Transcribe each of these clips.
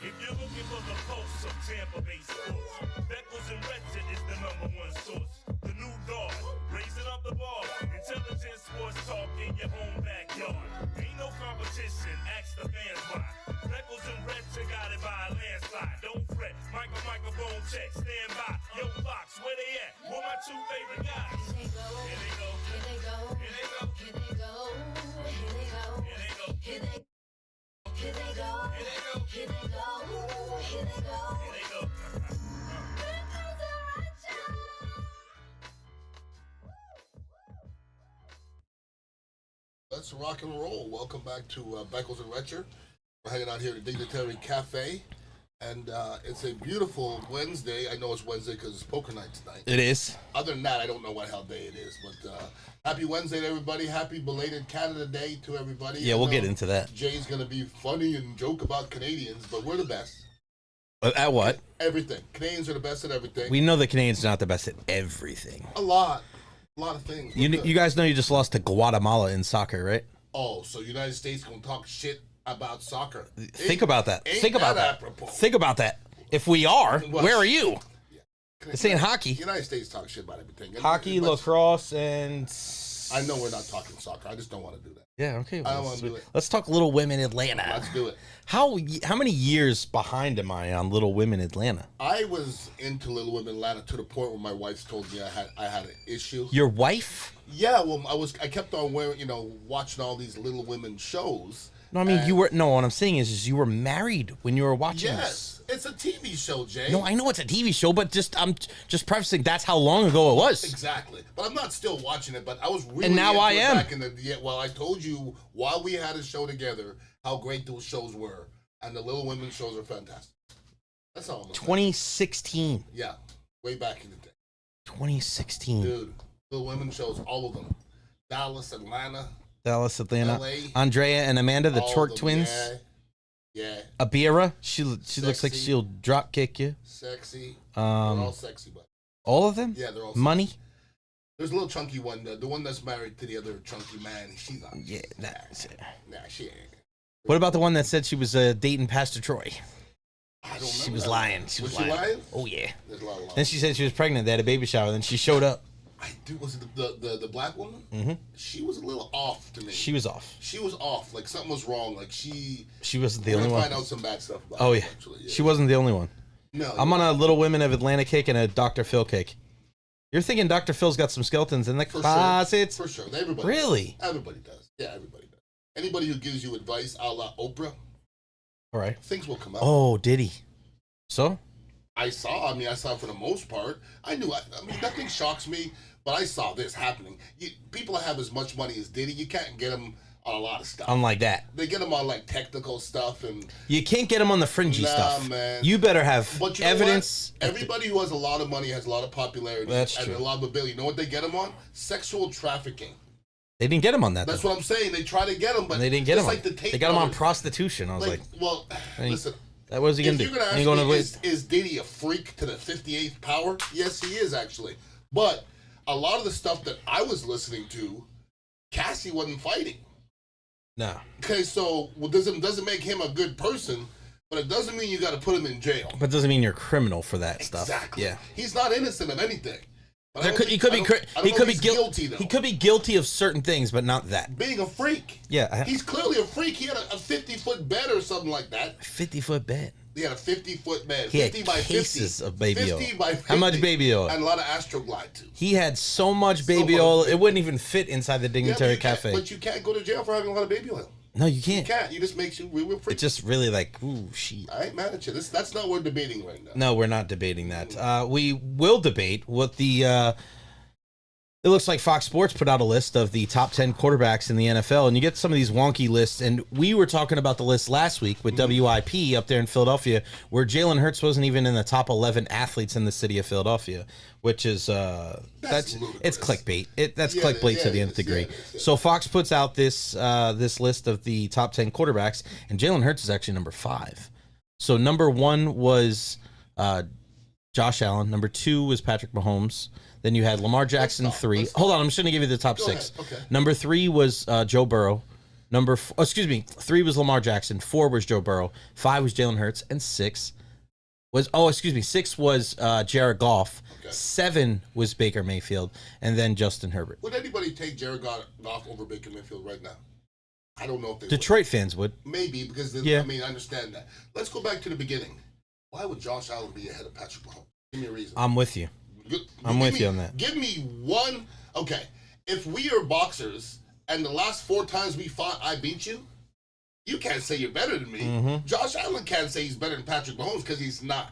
If you're looking for the pulse of Tampa Bay sports, Beckles and Recher is the #1 source. The new guard, raising up the bar. Intelligent sports talk in your own backyard. Ain't no competition, ask the fans why. Beckles and Recher got it by a landslide. Don't fret, microphone check, stand by. Yo, Fox, where they at? Who my two favorite guys? Here they go, here they go, here they go, here they go, here they go, here they go, here they go. Here they go, here they go, here they go, here they go, here they go. Let's rock and roll. Welcome back to Beckles and Recher. We're hanging out here at the Dignitary Cafe, and it's a beautiful Wednesday. I know it's Wednesday because it's poker night tonight. It is. Other than that, I don't know what hell day it is, but happy Wednesday to everybody. Happy belated Canada Day to everybody. Yeah, we'll get into that. Jay's going to be funny and joke about Canadians, but we're the best. At what? Everything. Canadians are the best at everything. We know the Canadians are not the best at everything. A lot of things. You guys know you just lost to Guatemala in soccer, right? Oh, so United States going to talk shit about soccer. Think about that. Think about that. Apropos. Think about that. If we are, where are you? Yeah. This ain't hockey. United States talk shit about everything. Hockey, lacrosse, and... I know we're not talking soccer. I just don't want to do that. Yeah, okay. I don't want to do it. Let's talk Little Women Atlanta. Let's do it. How many years behind am I on Little Women Atlanta? I was into Little Women Atlanta to the point where my wife told me I had an issue. Your wife? Yeah, well, I kept on watching all these Little Women shows. No, I mean, what I'm saying is you were married when you were watching this. It's a TV show, Jay. No, I know it's a TV show, but I'm just prefacing that's how long ago it was. Exactly. But I'm not still watching it, but I was really and now I am. Back in well, I told you while we had a show together how great those shows were, and the Little Women shows are fantastic. That's all. 2016. Yeah, way back in the day. 2016. Dude, Little Women shows, all of them. Dallas, Atlanta, LA. Andrea and Amanda, the Twerk twins. Yeah. Abira, she looks like she'll drop kick you. Sexy. They're all sexy, but all of them. Yeah, they're all money. Sexy. There's a little chunky one, the one that's married to the other chunky man. She's not. Yeah, nah, she ain't. What about the one that said she was dating Pastor Troy? I don't know. She was lying. Was she lying? Oh yeah. There's a lot of lying. Then she said she was pregnant. They had a baby shower. Then she showed up. I do. Was it the black woman? Mm-hmm. She was a little off to me. She was off. She was off. Like something was wrong. Like she wasn't the only one. Find out some bad stuff about her, yeah. Actually. Yeah. She wasn't the only one. No. I'm on a Little Women of Atlanta kick and a Dr. Phil kick. You're thinking Dr. Phil's got some skeletons in the closet? For sure. Everybody. Really? Does. Everybody does. Yeah, everybody does. Anybody who gives you advice, a la Oprah. All right. Things will come out. Oh, did he? So? I saw for the most part. I knew. I mean, nothing shocks me. But I saw this happening. People have as much money as Diddy. You can't get them on a lot of stuff. Unlike that. They get them on like technical stuff and. You can't get them on the fringy stuff. Man. You better have evidence. Everybody who has a lot of money has a lot of popularity. That's and true. a lot of ability. You know what they get them on? Sexual trafficking. They didn't get him on that. That's what I'm saying. They try to get them, but they didn't get him. Like they got him on prostitution. I was like, well, listen. What was he gonna do? You're gonna ask me, is Diddy a freak to the 58th power? Yes, he is actually. But a lot of the stuff that I was listening to, Cassie wasn't fighting. No. Okay, so doesn't make him a good person, but it doesn't mean you got to put him in jail. But it doesn't mean you're a criminal for that stuff. Exactly. Yeah. He's not innocent of anything. He could be guilty. He could be guilty of certain things, but not that. Being a freak. Yeah. He's clearly a freak. He had a 50-foot bed or something like that. 50-foot bed. He had a 50-foot bed. He 50 had by cases 50. of baby oil. 50 by 50. How much baby oil? And a lot of Astroglide too. He had so much baby oil, it wouldn't even fit inside the Dignitary Cafe. But you can't go to jail for having a lot of baby oil. No, you can't. You can't. You just makes you real freak. It's just really like, ooh, shit. I ain't mad at you. That's not what we're debating right now. No, we're not debating that. We will debate what the... It looks like Fox Sports put out a list of the top 10 quarterbacks in the NFL, and you get some of these wonky lists. And we were talking about the list last week with WIP up there in Philadelphia, where Jalen Hurts wasn't even in the top 11 athletes in the city of Philadelphia, which is it's clickbait. That's clickbait to the nth degree. So Fox puts out this list of the top 10 quarterbacks, and Jalen Hurts is actually number 5. So number 1 was Josh Allen. Number 2 was Patrick Mahomes. Then you had Lamar Jackson, 3. Hold on, I'm just going to give you the top 6. Okay. Number 3 was Joe Burrow. 3 was Lamar Jackson, 4 was Joe Burrow, 5 was Jalen Hurts, and 6 was Jared Goff, Okay. 7 was Baker Mayfield, and then Justin Herbert. Would anybody take Jared Goff over Baker Mayfield right now? I don't know if they Detroit fans would. Maybe, because, I understand that. Let's go back to the beginning. Why would Josh Allen be ahead of Patrick Mahomes? Give me a reason. I'm with you. I'm with you on that. Give me one. Okay, if we are boxers and the last 4 times we fought, I beat you, you can't say you're better than me. Mm-hmm. Josh Allen can't say he's better than Patrick Mahomes because he's not.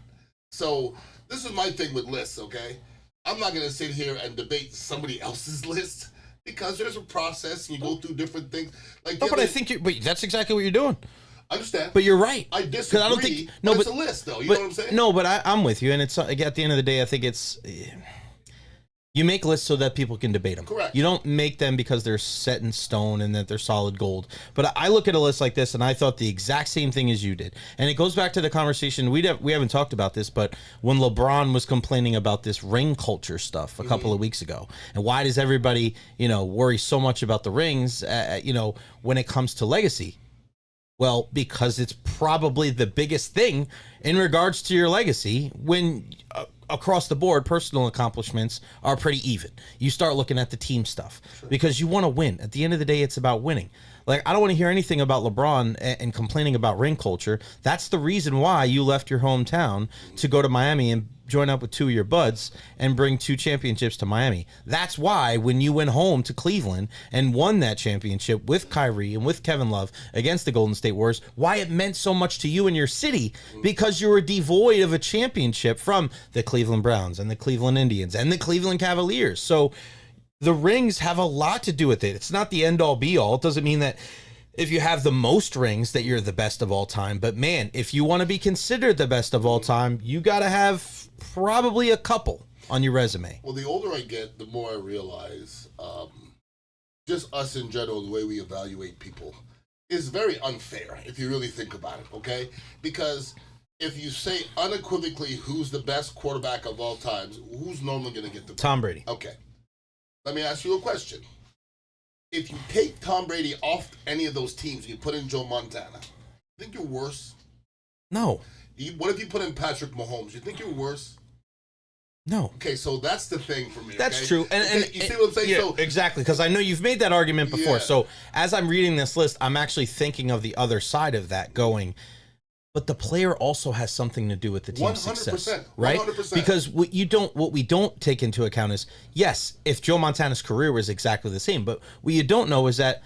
So this is my thing with lists, okay? I'm not going to sit here and debate somebody else's list because there's a process and you go through different things. But I think that's exactly what you're doing. Understand? But you're right. I disagree. I don't think it's a list, though. You know what I'm saying? No, but I'm with you, and it's at the end of the day, I think it's you make lists so that people can debate them. Correct. You don't make them because they're set in stone and that they're solid gold. But I look at a list like this, and I thought the exact same thing as you did, and it goes back to the conversation we haven't talked about this, but when LeBron was complaining about this ring culture stuff a couple of weeks ago, and why does everybody worry so much about the rings? When it comes to legacy. Well, because it's probably the biggest thing in regards to your legacy when across the board, personal accomplishments are pretty even. You start looking at the team stuff because you want to win. At the end of the day, it's about winning. Like, I don't want to hear anything about LeBron and complaining about ring culture. That's the reason why you left your hometown to go to Miami and join up with 2 of your buds and bring 2 championships to Miami. That's why when you went home to Cleveland and won that championship with Kyrie and with Kevin Love against the Golden State Warriors, why it meant so much to you and your city, because you were devoid of a championship from the Cleveland Browns and the Cleveland Indians and the Cleveland Cavaliers. So the rings have a lot to do with it. It's not the end-all be-all. It doesn't mean that if you have the most rings that you're the best of all time. But, man, if you want to be considered the best of all time, you got to have probably a couple on your resume. Well, the older I get, the more I realize just us in general, the way we evaluate people is very unfair if you really think about it, okay? Because if you say unequivocally who's the best quarterback of all times, who's normally going to get the Tom Brady. Okay. Let me ask you a question. If you take Tom Brady off any of those teams and you put in Joe Montana, you think you're worse? No. What if you put in Patrick Mahomes? You think you're worse? No. Okay, so that's the thing for me. That's okay? true. And you see what I'm saying? Yeah, so, exactly, because I know you've made that argument before. Yeah. So as I'm reading this list, I'm actually thinking of the other side of that going, but the player also has something to do with the team's 100%, success, right? 100%. Because what we don't take into account is, yes, if Joe Montana's career was exactly the same, but what you don't know is that,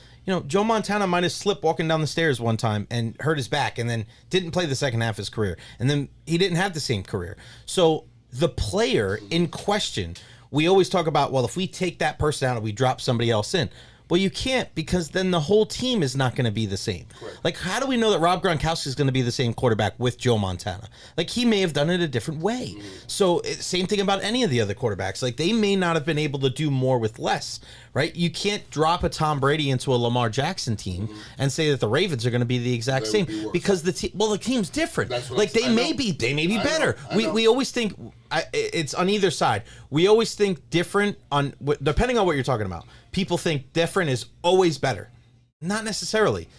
Joe Montana might have slipped walking down the stairs one time and hurt his back and then didn't play the second half of his career. And then he didn't have the same career. So the player in question, we always talk about, well, if we take that person out and we drop somebody else in. Well, you can't, because then the whole team is not going to be the same. Correct. Like, how do we know that Rob Gronkowski is going to be the same quarterback with Joe Montana? Like, he may have done it a different way. So, same thing about any of the other quarterbacks. Like, they may not have been able to do more with less, right? You can't drop a Tom Brady into a Lamar Jackson team and say that the Ravens are going to be the exact same, because the team's different. Like, they may be better. We always think it's on either side. We always think different depending on what you're talking about. People think different is always better. Not necessarily.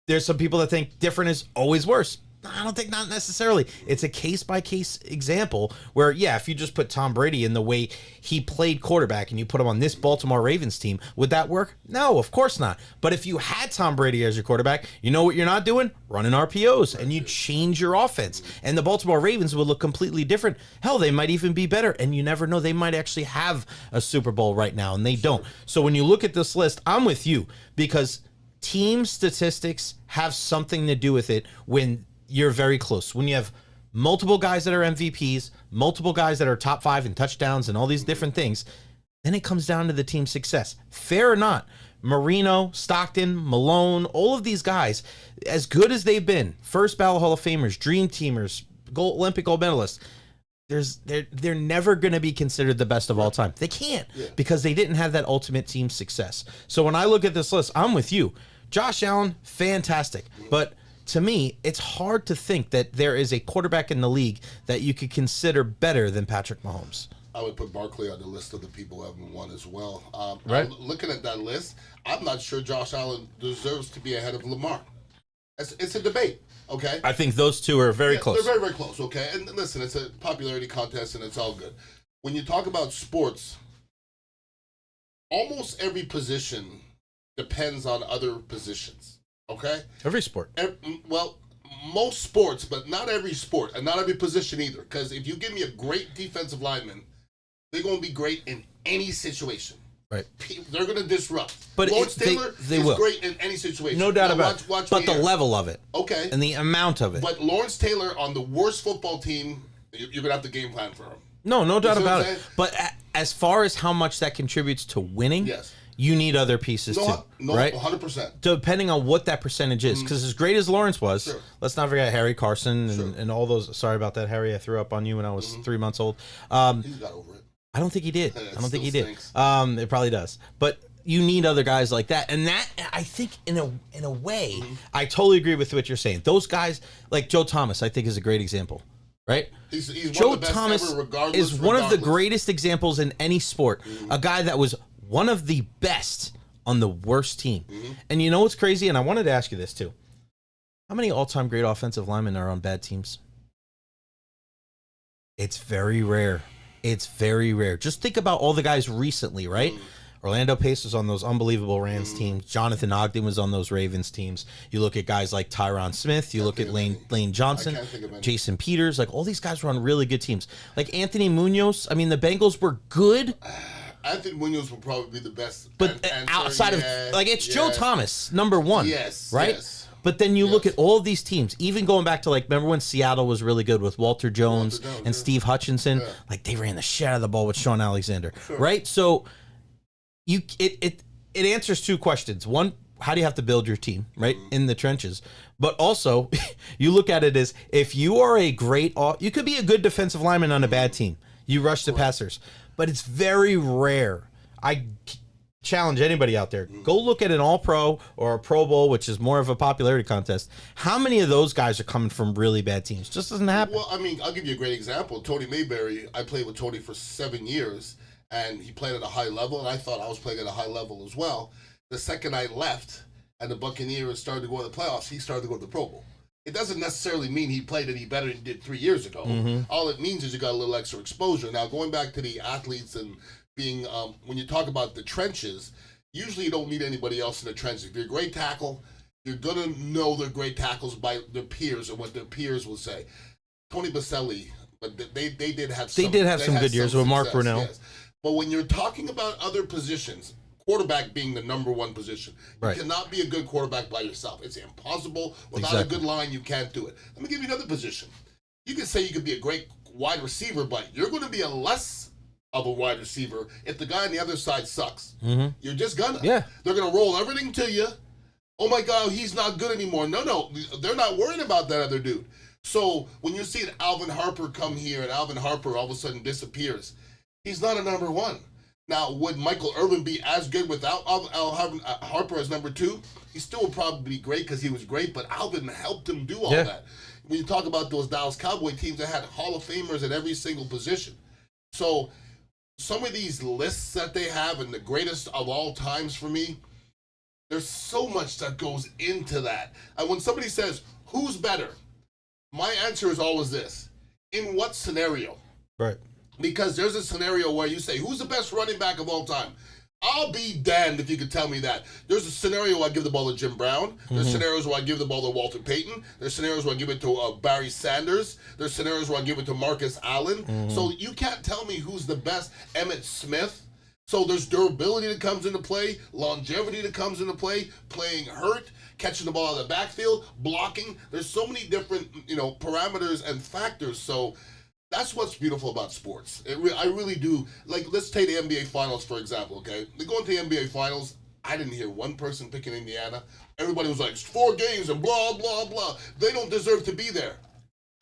There's some people that think different is always worse. I don't think not necessarily. It's a case-by-case example where, yeah, if you just put Tom Brady in the way he played quarterback and you put him on this Baltimore Ravens team, would that work? No, of course not. But if you had Tom Brady as your quarterback, you know what you're not doing? Running RPOs, and you change your offense. And the Baltimore Ravens would look completely different. Hell, they might even be better, and you never know. They might actually have a Super Bowl right now, and they don't. So when you look at this list, I'm with you, because team statistics have something to do with it when you're very close. When you have multiple guys that are MVPs, multiple guys that are top 5 in touchdowns and all these different things, then it comes down to the team's success. Fair or not, Marino, Stockton, Malone, all of these guys, as good as they've been, first ballot Hall of Famers, dream teamers, Olympic gold medalists, they're never going to be considered the best of all time. They can't, because they didn't have that ultimate team success. So when I look at this list, I'm with you. Josh Allen, fantastic. But to me, it's hard to think that there is a quarterback in the league that you could consider better than Patrick Mahomes. I would put Barkley on the list of the people who haven't won as well. Right. Looking at that list, I'm not sure Josh Allen deserves to be ahead of Lamar. It's a debate, okay? I think those two are very close. They're very, very close, okay? And listen, it's a popularity contest, and it's all good. When you talk about sports, almost every position depends on other positions, okay? Every sport. Well, most sports, but not every sport, and not every position either. Because if you give me a great defensive lineman, they're going to be great in any situation. Right. They're going to disrupt. But Lawrence Taylor they is will. great in any situation. No doubt now, about it. Watch but the here. level of it. Okay. And the amount of it. But Lawrence Taylor on the worst football team, you're going to have to game plan for him. No doubt see what about I'm it. saying? But as far as how much that contributes to winning, Yes. you need other pieces too. Right? 100%. Depending on what that percentage is. Because as great as Lawrence was, Sure. let's not forget Harry Carson and, Sure. and all those. Sorry about that, Harry. I threw up on you when I was 3 months old. He's got over it. I don't think he did. It I don't think he did. stinks. It probably does. But you need other guys like that. And that, I think, in a way, I totally agree with what you're saying. Those guys, like Joe Thomas, I think is a great example. Right? He's Joe one of the best Thomas ever, regardless. is one of the greatest examples in any sport. A guy that was one of the best on the worst team. And you know what's crazy? And I wanted to ask you this too. How many all-time great offensive linemen are on bad teams? It's very rare. It's very rare. Just think about all the guys recently, right? Orlando Pace was on those unbelievable Rams teams. Jonathan Ogden was on those Ravens teams. You look at guys like Tyron Smith. You look at Lane Johnson, Jason Peters. Like, all these guys were on really good teams. Like Anthony Munoz. I mean, the Bengals were good. Anthony Munoz will probably be the best. But outside of, like, it's Joe Thomas, number one. Yes. Right? Yes. But then you look at all of these teams, even going back to, like, remember when Seattle was really good with Walter Jones and Steve Hutchinson? Yeah. Like, they ran the shit out of the ball with Sean Alexander, right? So it answers two questions. One, how do you have to build your team, right, in the trenches? But also, you look at it as, if you are a great, you could be a good defensive lineman on a bad team. You rush the passers. But it's very rare. I challenge anybody out there. Go look at an All-Pro or a Pro Bowl, which is more of a popularity contest. How many of those guys are coming from really bad teams? Just doesn't happen. Well, I mean, I'll give you a great example. Tony Mayberry, I played with Tony for 7 years, and he played at a high level, and I thought I was playing at a high level as well. The second I left and the Buccaneers started to go to the playoffs, he started to go to the Pro Bowl. It doesn't necessarily mean he played any better than he did 3 years ago. All it means is you got a little extra exposure. Now, going back to the athletes and being, when you talk about the trenches, usually you don't need anybody else in the trenches. If you're a great tackle, you're going to know they're great tackles by their peers and what their peers will say. Tony Baselli, but they did have some good years with Mark Brunell. Yes. But when you're talking about other positions, quarterback being the number one position, you cannot be a good quarterback by yourself. It's impossible. Without a good line, you can't do it. Let me give you another position. You can say you could be a great wide receiver, but you're going to be a less of a wide receiver if the guy on the other side sucks. You're just gonna. Yeah. They're going to roll everything to you. Oh, my God, he's not good anymore. No, they're not worried about that other dude. So when you see Alvin Harper come here and Alvin Harper all of a sudden disappears, he's not a number one. Now, would Michael Irvin be as good without Alvin Harper as number two? He still would probably be great because he was great, but Alvin helped him do all that. When you talk about those Dallas Cowboy teams that had Hall of Famers at every single position. So some of these lists that they have and the greatest of all times for me, there's so much that goes into that. And when somebody says, who's better? My answer is always this. In what scenario? Right. Because there's a scenario where you say, who's the best running back of all time? I'll be damned if you could tell me that. There's a scenario where I give the ball to Jim Brown. There's scenarios where I give the ball to Walter Payton. There's scenarios where I give it to Barry Sanders. There's scenarios where I give it to Marcus Allen. So you can't tell me who's the best. Emmitt Smith. So there's durability that comes into play, longevity that comes into play, playing hurt, catching the ball out of the backfield, blocking. There's so many different, parameters and factors. So that's what's beautiful about sports. I really do. Like, let's take the NBA Finals, for example, okay? They go into the NBA Finals. I didn't hear one person picking Indiana. Everybody was like, 4 games and blah, blah, blah. They don't deserve to be there.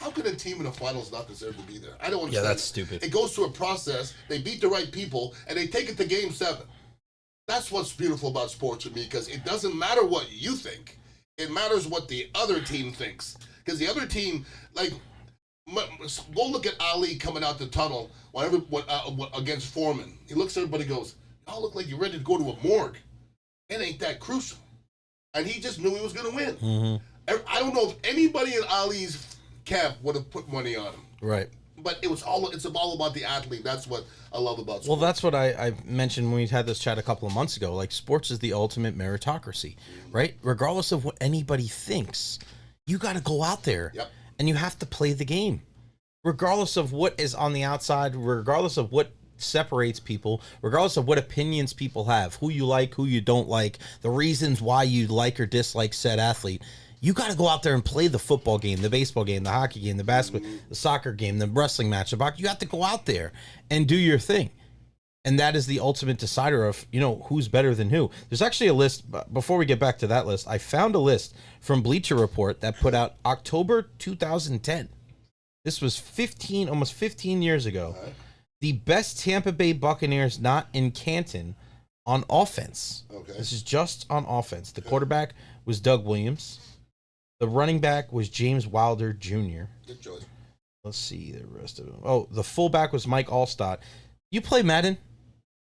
How can a team in the finals not deserve to be there? I don't understand. Yeah, that's stupid. It goes through a process. They beat the right people, and they take it to Game 7. That's what's beautiful about sports for me, because it doesn't matter what you think. It matters what the other team thinks. Because the other team, like, Go look at Ali coming out the tunnel against Foreman. He looks at everybody and goes, y'all look like you're ready to go to a morgue. It ain't that crucial. And he just knew he was going to win. Mm-hmm. I don't know if anybody in Ali's camp would have put money on him. Right. But it's all about the athlete. That's what I love about sports. Well, that's what I mentioned when we had this chat a couple of months ago. Like, sports is the ultimate meritocracy, right? Regardless of what anybody thinks, you got to go out there and you have to play the game. Regardless of what is on the outside, regardless of what separates people, regardless of what opinions people have, who you like, who you don't like, the reasons why you like or dislike said athlete, you got to go out there and play the football game, the baseball game, the hockey game, the basketball, the soccer game, the wrestling match, the box. You have to go out there and do your thing. And that is the ultimate decider of, who's better than who. There's actually a list. Before we get back to that list, I found a list from Bleacher Report that put out October 2010. This was almost 15 years ago. The best Tampa Bay Buccaneers not in Canton on offense. Okay. This is just on offense. The quarterback was Doug Williams. The running back was James Wilder Jr. Good choice. Let's see the rest of them. Oh, the fullback was Mike Allstott. You play Madden?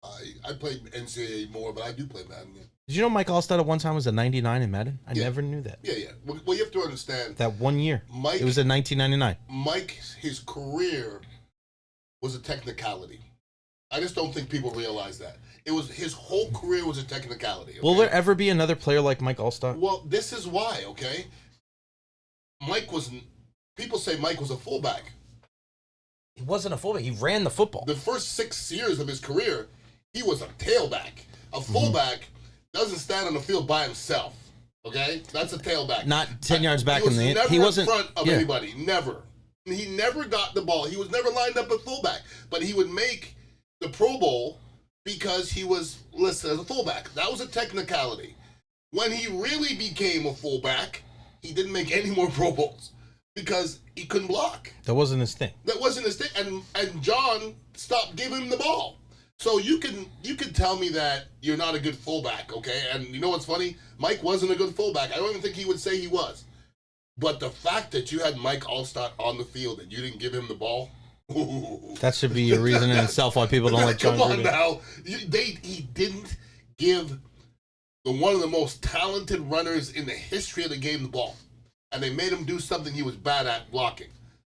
I played NCAA more, but I do play Madden. Yeah. Did you know Mike Allstott at one time was a 99 in Madden? I never knew that. Yeah. Well, you have to understand. That 1 year. It was in 1999. Mike, his career was a technicality. I just don't think people realize that. It was his whole career was a technicality. Okay? Will there ever be another player like Mike Allstott? Well, this is why, okay? People say Mike was a fullback. He wasn't a fullback. He ran the football. The first 6 years of his career, he was a tailback. A fullback doesn't stand on the field by himself, okay? That's a tailback. Not 10 yards back in the end. He wasn't in front of anybody. Never. He never got the ball. He was never lined up at fullback. But he would make the Pro Bowl because he was listed as a fullback. That was a technicality. When he really became a fullback, he didn't make any more Pro Bowls because he couldn't block. That wasn't his thing. And John stopped giving him the ball. So you can tell me that you're not a good fullback, okay? And you know what's funny? Mike wasn't a good fullback. I don't even think he would say he was. But the fact that you had Mike Allstott on the field and you didn't give him the ball, that should be a reason in itself why people don't like John Gruden. Come on now. He didn't give one of the most talented runners in the history of the game the ball. And they made him do something he was bad at, blocking.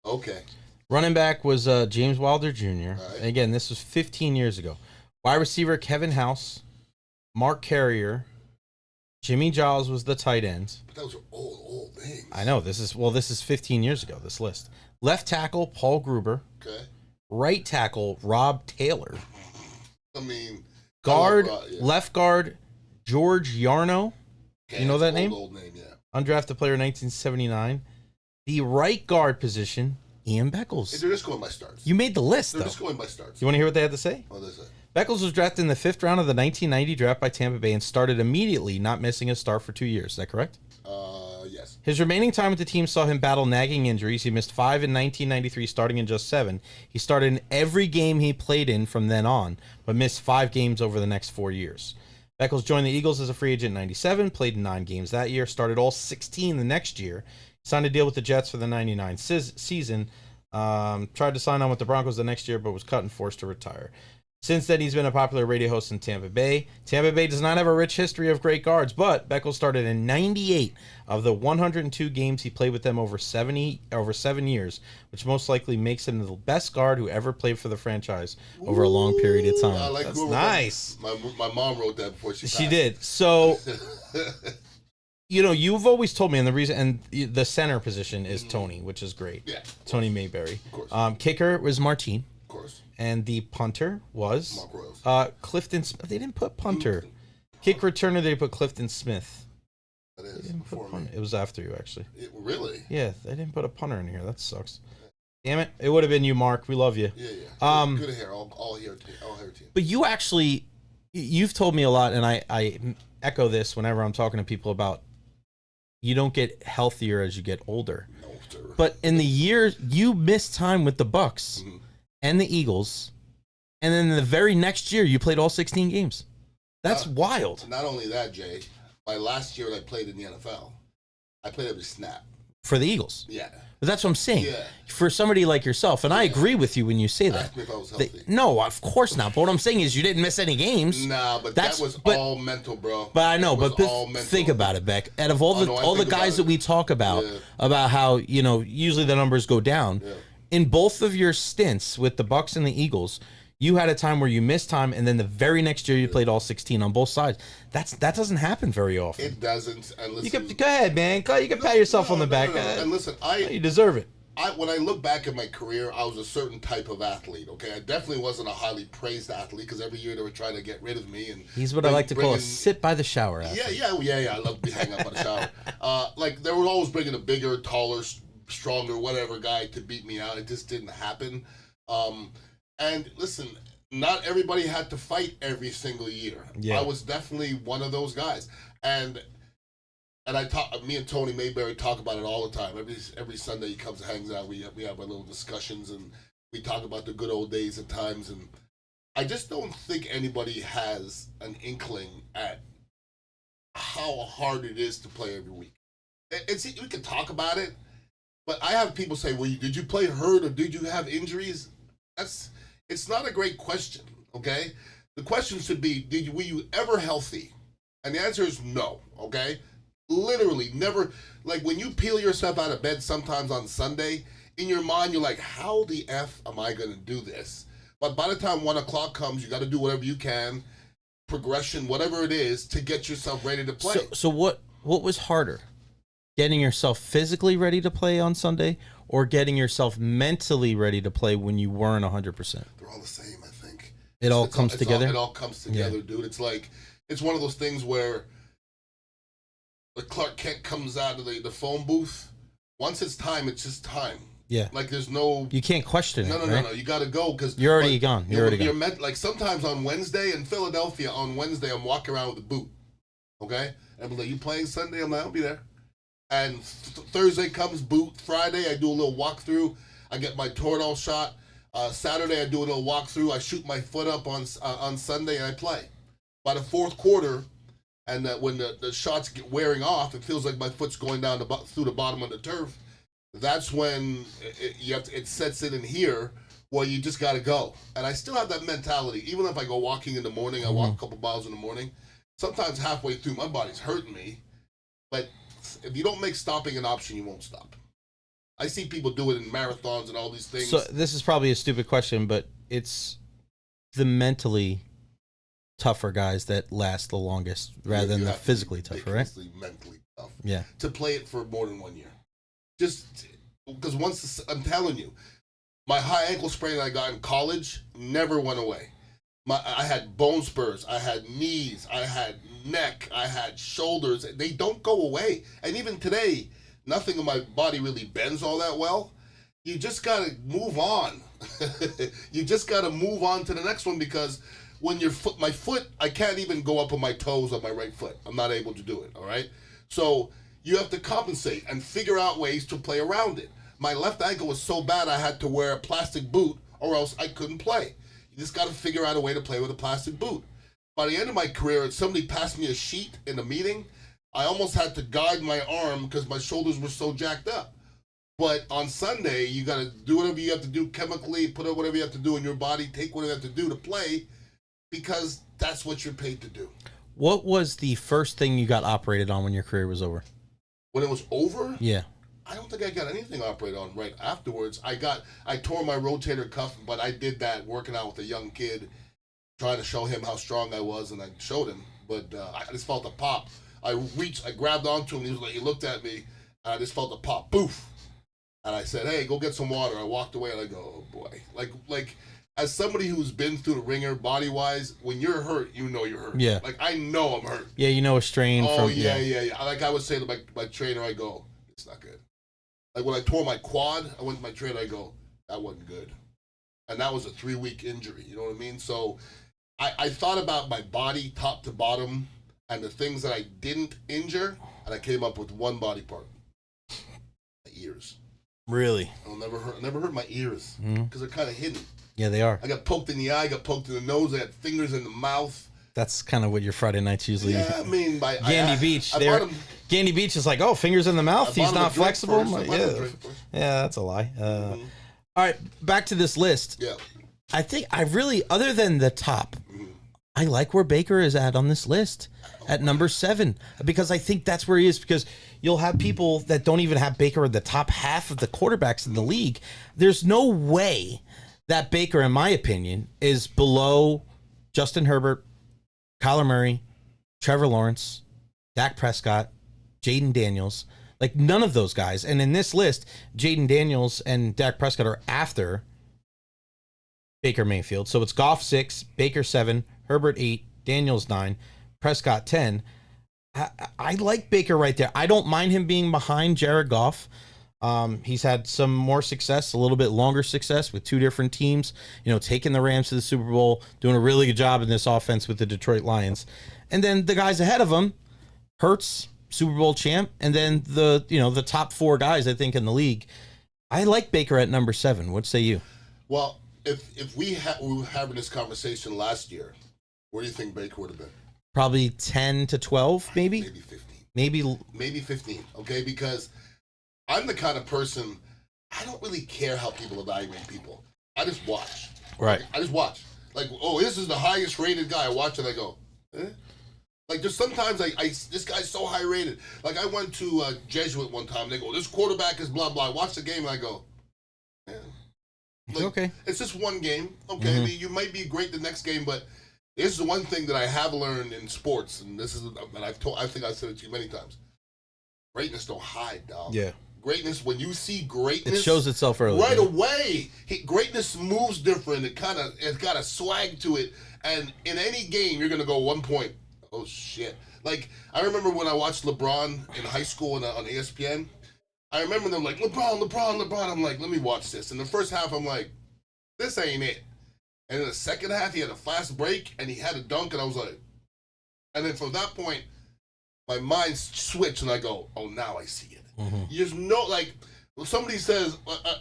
Okay. Running back was James Wilder Jr. Right. Again, this was 15 years ago. Wide receiver Kevin House, Mark Carrier, Jimmy Giles was the tight end. But those are old names. I know. This is 15 years ago, this list. Left tackle, Paul Gruber. Okay. Right tackle, Rob Taylor. Guard, left guard, George Yarno. Okay, you know that name? Old name, yeah. Undrafted player, 1979. The right guard position, Ian Beckles. They're just going by starts. You made the list, They're just going by starts. You want to hear what they had to say? What is it? Beckles was drafted in the 5th round of the 1990 draft by Tampa Bay and started immediately, not missing a start for 2 years. Is that correct? Yes. His remaining time with the team saw him battle nagging injuries. He missed 5 in 1993, starting in just 7. He started in every game he played in from then on, but missed 5 games over the next 4 years. Beckles joined the Eagles as a free agent in 97, played in 9 games that year, started all 16 the next year, signed a deal with the Jets for the 99 season, tried to sign on with the Broncos the next year, but was cut and forced to retire. Since then, he's been a popular radio host in Tampa Bay. Tampa Bay does not have a rich history of great guards, but Beckles started in 98 of the 102 games he played with them over 7 years, which most likely makes him the best guard who ever played for the franchise over a long period of time. I like That's nice. My mom wrote that before she passed. She did. So, you've always told me, and the reason, and the center position is Tony, which is great. Yeah. Tony Mayberry. Of course. Kicker was Martine. Of course. And the punter was Mark Clifton Smith. They didn't put punter. Kick returner, they put Clifton Smith. That is before me. It was after you, actually. Really? Yeah, they didn't put a punter in here. That sucks. Damn it. It would have been you, Mark. We love you. Yeah. Good hair. All hair team. But you've told me a lot, and I echo this whenever I'm talking to people about you don't get healthier as you get older. No, sir. But in the years, you missed time with the Bucks. Mm-hmm. And the Eagles, and then the very next year, you played all 16 games. That's wild. Not only that, Jay, my last year I played in the NFL, I played every snap. For the Eagles? Yeah. But that's what I'm saying. Yeah. For somebody like yourself, and I agree with you when you say that. Ask me if I was healthy. No, of course not. But what I'm saying is you didn't miss any games. Nah, but that was all mental, bro. But I know, but all mental. think about it, Beck. Out of all the guys that we talk about how, usually the numbers go down, in both of your stints with the Bucks and the Eagles, you had a time where you missed time, and then the very next year you played all 16 on both sides. That doesn't happen very often. It doesn't. And listen, go ahead, man. You can pat yourself on the back. And listen, you deserve it. When I look back at my career, I was a certain type of athlete. Okay, I definitely wasn't a highly praised athlete because every year they were trying to get rid of me. And he's what I like to call a sit by the shower athlete. Yeah. I love to be hanging out by the shower. Like they were always bringing a bigger, taller, stronger, whatever guy to beat me out. It just didn't happen. And listen, not everybody had to fight every single year. Yeah. I was definitely one of those guys. And me and Tony Mayberry talk about it all the time. Every Sunday he comes and hangs out. We have our little discussions and we talk about the good old days at times. And I just don't think anybody has an inkling at how hard it is to play every week. We can talk about it, but I have people say, "Well, did you play hurt or did you have injuries?" It's not a great question. Okay, the question should be, were you ever healthy? And the answer is no. Okay. Literally never. Like when you peel yourself out of bed sometimes on Sunday, in your mind you're like, how the F am I going to do this? But by the time 1 o'clock comes, you got to do whatever you can, progression, whatever it is, to get yourself ready to play. So what was harder? Getting yourself physically ready to play on Sunday or getting yourself mentally ready to play when you weren't 100%? They're all the same, I think. It all comes together? It all comes together, dude. It's like, it's one of those things where the Clark Kent comes out of the phone booth. Once it's time, it's just time. Yeah. Like there's no... You can't question it, No. You got to go because... You're already gone. You're meant, like sometimes on Wednesday in Philadelphia, I'm walking around with a boot. Okay? And I'm like, you playing Sunday? I'm like, I'll be there. And Thursday comes boot. Friday, I do a little walkthrough. I get my Toradol shot. Saturday, I do a little walkthrough. I shoot my foot up on Sunday and I play. By the fourth quarter... And when the shots get wearing off, it feels like my foot's going down through the bottom of the turf. That's when it sets in here where you just got to go. And I still have that mentality. Even if I go walking in the morning, I walk a couple miles in the morning. Sometimes halfway through, my body's hurting me. But if you don't make stopping an option, you won't stop. I see people do it in marathons and all these things. So this is probably a stupid question, but it's the mentally tougher guys that last the longest rather than the physically tougher, right? Mentally tough. Yeah. To play it for more than 1 year. Just because I'm telling you, my high ankle sprain I got in college never went away. I had bone spurs, I had knees, I had neck, I had shoulders. They don't go away. And even today, nothing in my body really bends all that well. You just got to move on. You just got to move on to the next one because when my foot, I can't even go up on my toes on my right foot. I'm not able to do it, all right? So you have to compensate and figure out ways to play around it. My left ankle was so bad I had to wear a plastic boot or else I couldn't play. You just got to figure out a way to play with a plastic boot. By the end of my career, somebody passed me a sheet in a meeting. I almost had to guide my arm because my shoulders were so jacked up. But on Sunday, you got to do whatever you have to do chemically, put out whatever you have to do in your body, take whatever you have to do to play, because that's what you're paid to do. What was the first thing you got operated on when your career was over? When it was over? Yeah. I don't think I got anything operated on right afterwards. I tore my rotator cuff, but I did that working out with a young kid, trying to show him how strong I was, and I showed him. But I just felt a pop. I grabbed onto him, he looked at me, and I just felt a pop. Boof! And I said, hey, go get some water. I walked away, and I go, oh, boy. Like, as somebody who's been through the ringer body-wise, when you're hurt, you know you're hurt. Yeah. Like, I know I'm hurt. Yeah, you know a strain from... Yeah. Like I would say to my trainer, I go, it's not good. Like, when I tore my quad, I went to my trainer, I go, that wasn't good. And that was a 3-week injury, you know what I mean? So I thought about my body top to bottom and the things that I didn't injure, and I came up with one body part. My ears. Really? I never hurt my ears because they're kind of hidden. Yeah, they are. I got poked in the eye, got poked in the nose, I had fingers in the mouth. That's kind of what your Friday nights usually. Yeah, I mean, Gandy Beach. Candy Beach is like, oh, fingers in the mouth. He's not flexible. Yeah, that's a lie. All right, back to this list. Yeah. I think I really, other than the top, I like where Baker is on this list at number 7, because I think that's where he is, because you'll have people that don't even have Baker in the top half of the quarterbacks in the league. There's no way that Baker, in my opinion, is below Justin Herbert, Kyler Murray, Trevor Lawrence, Dak Prescott, Jaden Daniels. Like, none of those guys. And in this list, Jaden Daniels and Dak Prescott are after Baker Mayfield. So it's Goff 6, Baker 7, Herbert 8, Daniels 9, Prescott 10. I like Baker right there. I don't mind him being behind Jared Goff. He's had some more success, a little bit longer success with 2 different teams, taking the Rams to the Super Bowl, doing a really good job in this offense with the Detroit Lions. And then the guys ahead of him, Hurts, Super Bowl champ, and then the top 4 guys, I think, in the league. I like Baker at number 7. What say you? Well, if we were having this conversation last year, where do you think Baker would have been? Probably 10 to 12, maybe? Maybe 15. Maybe 15, okay? Because I'm the kind of person, I don't really care how people evaluate people. I just watch. Right. I just watch. Like, oh, this is the highest rated guy. I watch it, I go, eh? Like, there's sometimes this guy's so high rated. Like, I went to Jesuit one time. They go, this quarterback is blah, blah. I watch the game, and I go, yeah. Like, okay. It's just one game. Okay. Mm-hmm. I mean, you might be great the next game, but this is the one thing that I have learned in sports, and this is, and I think I've said it to you many times. Greatness don't hide, dog. Yeah. Greatness, when you see greatness, it shows itself early. Right away. Greatness moves different. It's got a swag to it, and in any game, you're gonna go 1 point. Oh shit! Like, I remember when I watched LeBron in high school on ESPN. I remember them like, LeBron. I'm like, let me watch this. In the first half, I'm like, this ain't it. And in the second half, he had a fast break, and he had a dunk, and I was like, and then from that point, my mind switched, and I go, oh, now I see it. Mm-hmm. You just know, like, when somebody says,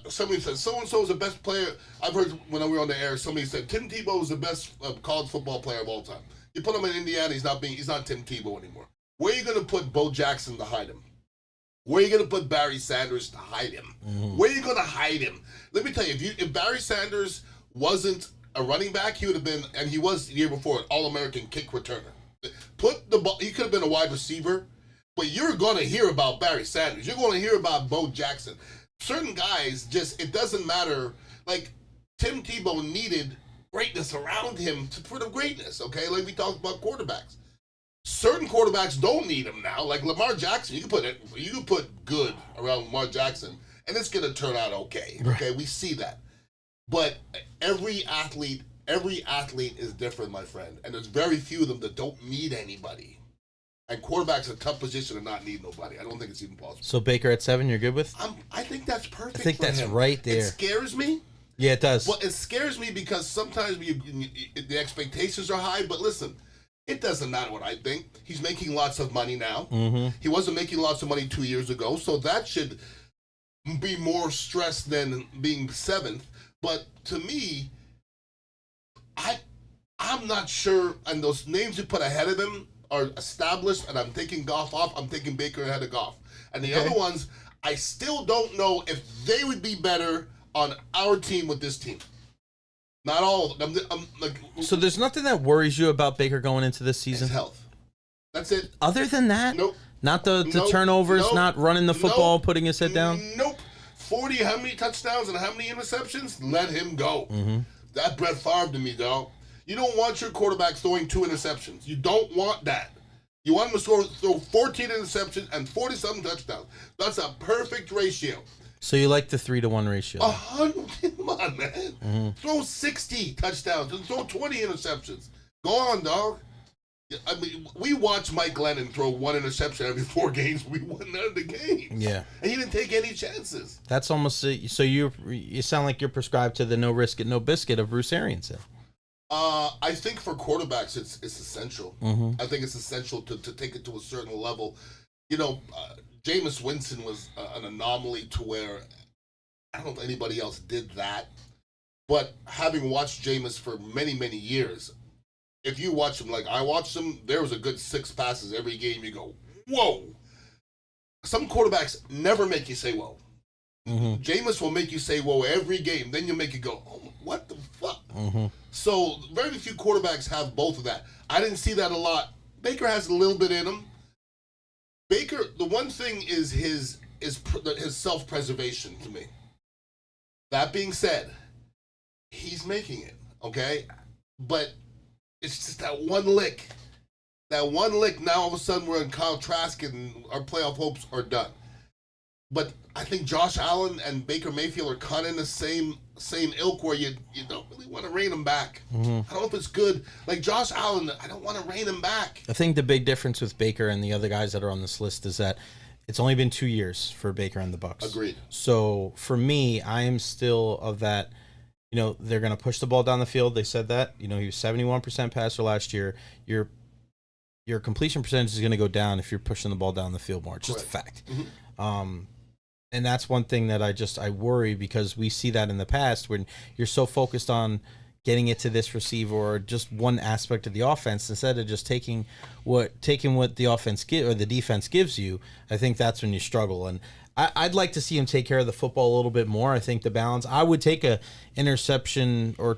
so-and-so is the best player. I've heard when we were on the air, somebody said, Tim Tebow is the best college football player of all time. You put him in Indiana, he's not Tim Tebow anymore. Where are you going to put Bo Jackson to hide him? Where are you going to put Barry Sanders to hide him? Mm-hmm. Where are you going to hide him? Let me tell you, if Barry Sanders wasn't a running back, he would have been, and he was the year before, an All-American kick returner. Put the ball, he could have been a wide receiver, but you're going to hear about Barry Sanders. You're going to hear about Bo Jackson. Certain guys, it doesn't matter. Like, Tim Tebow needed greatness around him for the greatness, okay? Like we talked about quarterbacks. Certain quarterbacks don't need him now. Like Lamar Jackson, you can put good around Lamar Jackson, and it's going to turn out okay. Right. Okay, we see that. But every athlete is different, my friend, and there's very few of them that don't need anybody. And quarterback's a tough position to not need nobody. I don't think it's even possible. So Baker at 7, you're good with? I think that's perfect. I think that's him. Right there. It scares me. Yeah, it does. Well, it scares me because sometimes the expectations are high. But listen, it doesn't matter what I think. He's making lots of money now. Mm-hmm. He wasn't making lots of money 2 years ago, so that should be more stress than being 7th. But to me, I'm not sure. And those names you put ahead of him are established, and I'm taking Goff off. I'm taking Baker ahead of Goff. And the other ones, I still don't know if they would be better on our team with this team. Not all of them. I'm like, so there's nothing that worries you about Baker going into this season? His health. That's it. Other than that? Nope. Not the turnovers, not running the football, putting his head down? Nope. 40, how many touchdowns and how many interceptions? Let him go. Mm-hmm. That Brett Favre to me, dog. You don't want your quarterback throwing 2 interceptions. You don't want that. You want him to throw 14 interceptions and 40-something touchdowns. That's a perfect ratio. So you like the 3-to-1 ratio? 100, come on, man. Mm-hmm. Throw 60 touchdowns and throw 20 interceptions. Go on, dog. I mean, we watched Mike Glennon throw 1 interception every 4 games. We won none of the games. Yeah. And he didn't take any chances. That's almost so you sound like you're prescribed to the no risk it, no biscuit of Bruce Arians. I think for quarterbacks, it's essential. Mm-hmm. I think it's essential to take it to a certain level. You know, Jameis Winston was an anomaly to where I don't know if anybody else did that. But having watched Jameis for many, many years, if you watch him like I watched him, there was a good 6 passes every game. You go, whoa. some quarterbacks never make you say whoa. Mm-hmm. Jameis will make you say whoa every game. Then you'll make you go, oh, what the fuck? Mm-hmm. So very few quarterbacks have both of that. I didn't see that a lot. Baker has a little bit in him. Baker, the one thing is his self-preservation to me. That being said, he's making it, okay? But it's just that one lick. That one lick, now all of a sudden we're in Kyle Trask and our playoff hopes are done. But I think Josh Allen and Baker Mayfield are kind of in the same ilk where you don't really want to rein him back. Mm-hmm. I don't know if it's good. Like Josh Allen, I don't want to rein him back. I think the big difference with Baker and the other guys that are on this list is that it's only been 2 years for Baker and the Bucs. Agreed. So for me, I am still of that, they're going to push the ball down the field. They said that. He was 71% passer last year. Your completion percentage is going to go down if you're pushing the ball down the field more. It's just a fact. Mm-hmm. And that's one thing that I worry, because we see that in the past when you're so focused on getting it to this receiver or just one aspect of the offense instead of just taking what the offense or the defense gives you. I think that's when you struggle. And I'd like to see him take care of the football a little bit more. I think the balance. I would take a interception or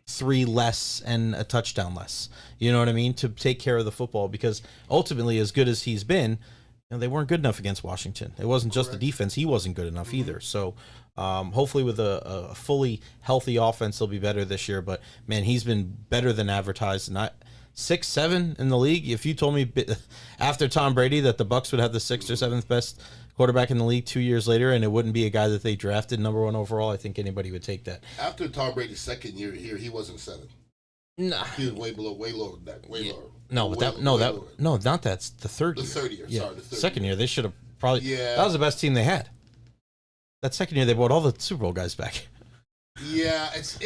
3 less and a touchdown less. You know what I mean? To take care of the football, because ultimately, as good as he's been, they weren't good enough against Washington. It wasn't just the defense. He wasn't good enough either. So hopefully with a fully healthy offense, he'll be better this year. But, man, he's been better than advertised. And 6-7 in the league. If you told me after Tom Brady that the Bucs would have the 6th or 7th best quarterback in the league 2 years later, and it wouldn't be a guy that they drafted number 1 overall, I think anybody would take that. After Tom Brady's second year here, he wasn't 7. Nah. He was way lower than that. Way lower. No, not that's the third year. The third year, sorry. The third second year, they should have probably. Yeah. That was the best team they had. That second year, they brought all the Super Bowl guys back. Yeah, it's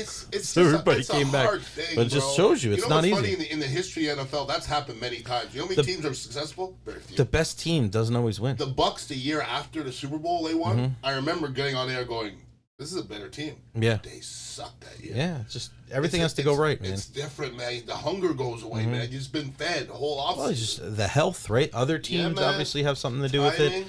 So everybody it's came a back. hard thing, But it just shows you it's not easy. Funny in the history of NFL, that's happened many times. You know how many teams are successful? Very few. The best team doesn't always win. The Bucs, the year after the Super Bowl they won, I remember getting on there going, "This is a better team." Yeah, they sucked that year. Yeah, just everything has to go right, man. It's different, man. The hunger goes away, man. You've just been fed the whole offseason. Well, it's just the health, right? Other teams obviously have something to do with Timing. it.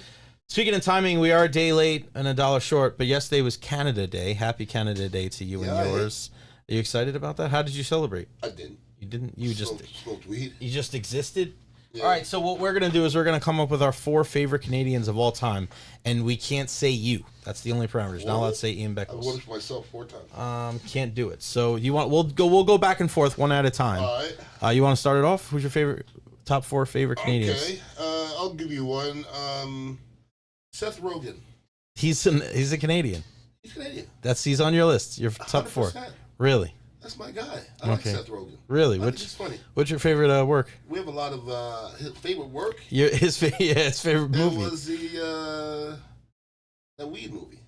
Speaking of timing, we are a day late and $1 short, but yesterday was Canada Day. Happy Canada Day to you and yours. Are you excited about that? How did you celebrate? I didn't. You didn't? You smoked weed. You just existed? Yeah. All right, so what we're going to do is we're going to come up with our 4 favorite Canadians of all time, and we can't say you. That's the only parameters. Not allowed to say Ian Beckles. I voted for myself 4 times. Can't do it. So we'll go back and forth one at a time. All right. You want to start it off? Who's your top 4 favorite Canadians? Okay. I'll give you one. Seth Rogen. He's a Canadian. He's Canadian. He's on your list. Your top 4. 100%. Really? That's my guy. I like Seth Rogen. Really? It's funny. What's your favorite work? We have a lot of his favorite work. His favorite movie. It was the weed movie.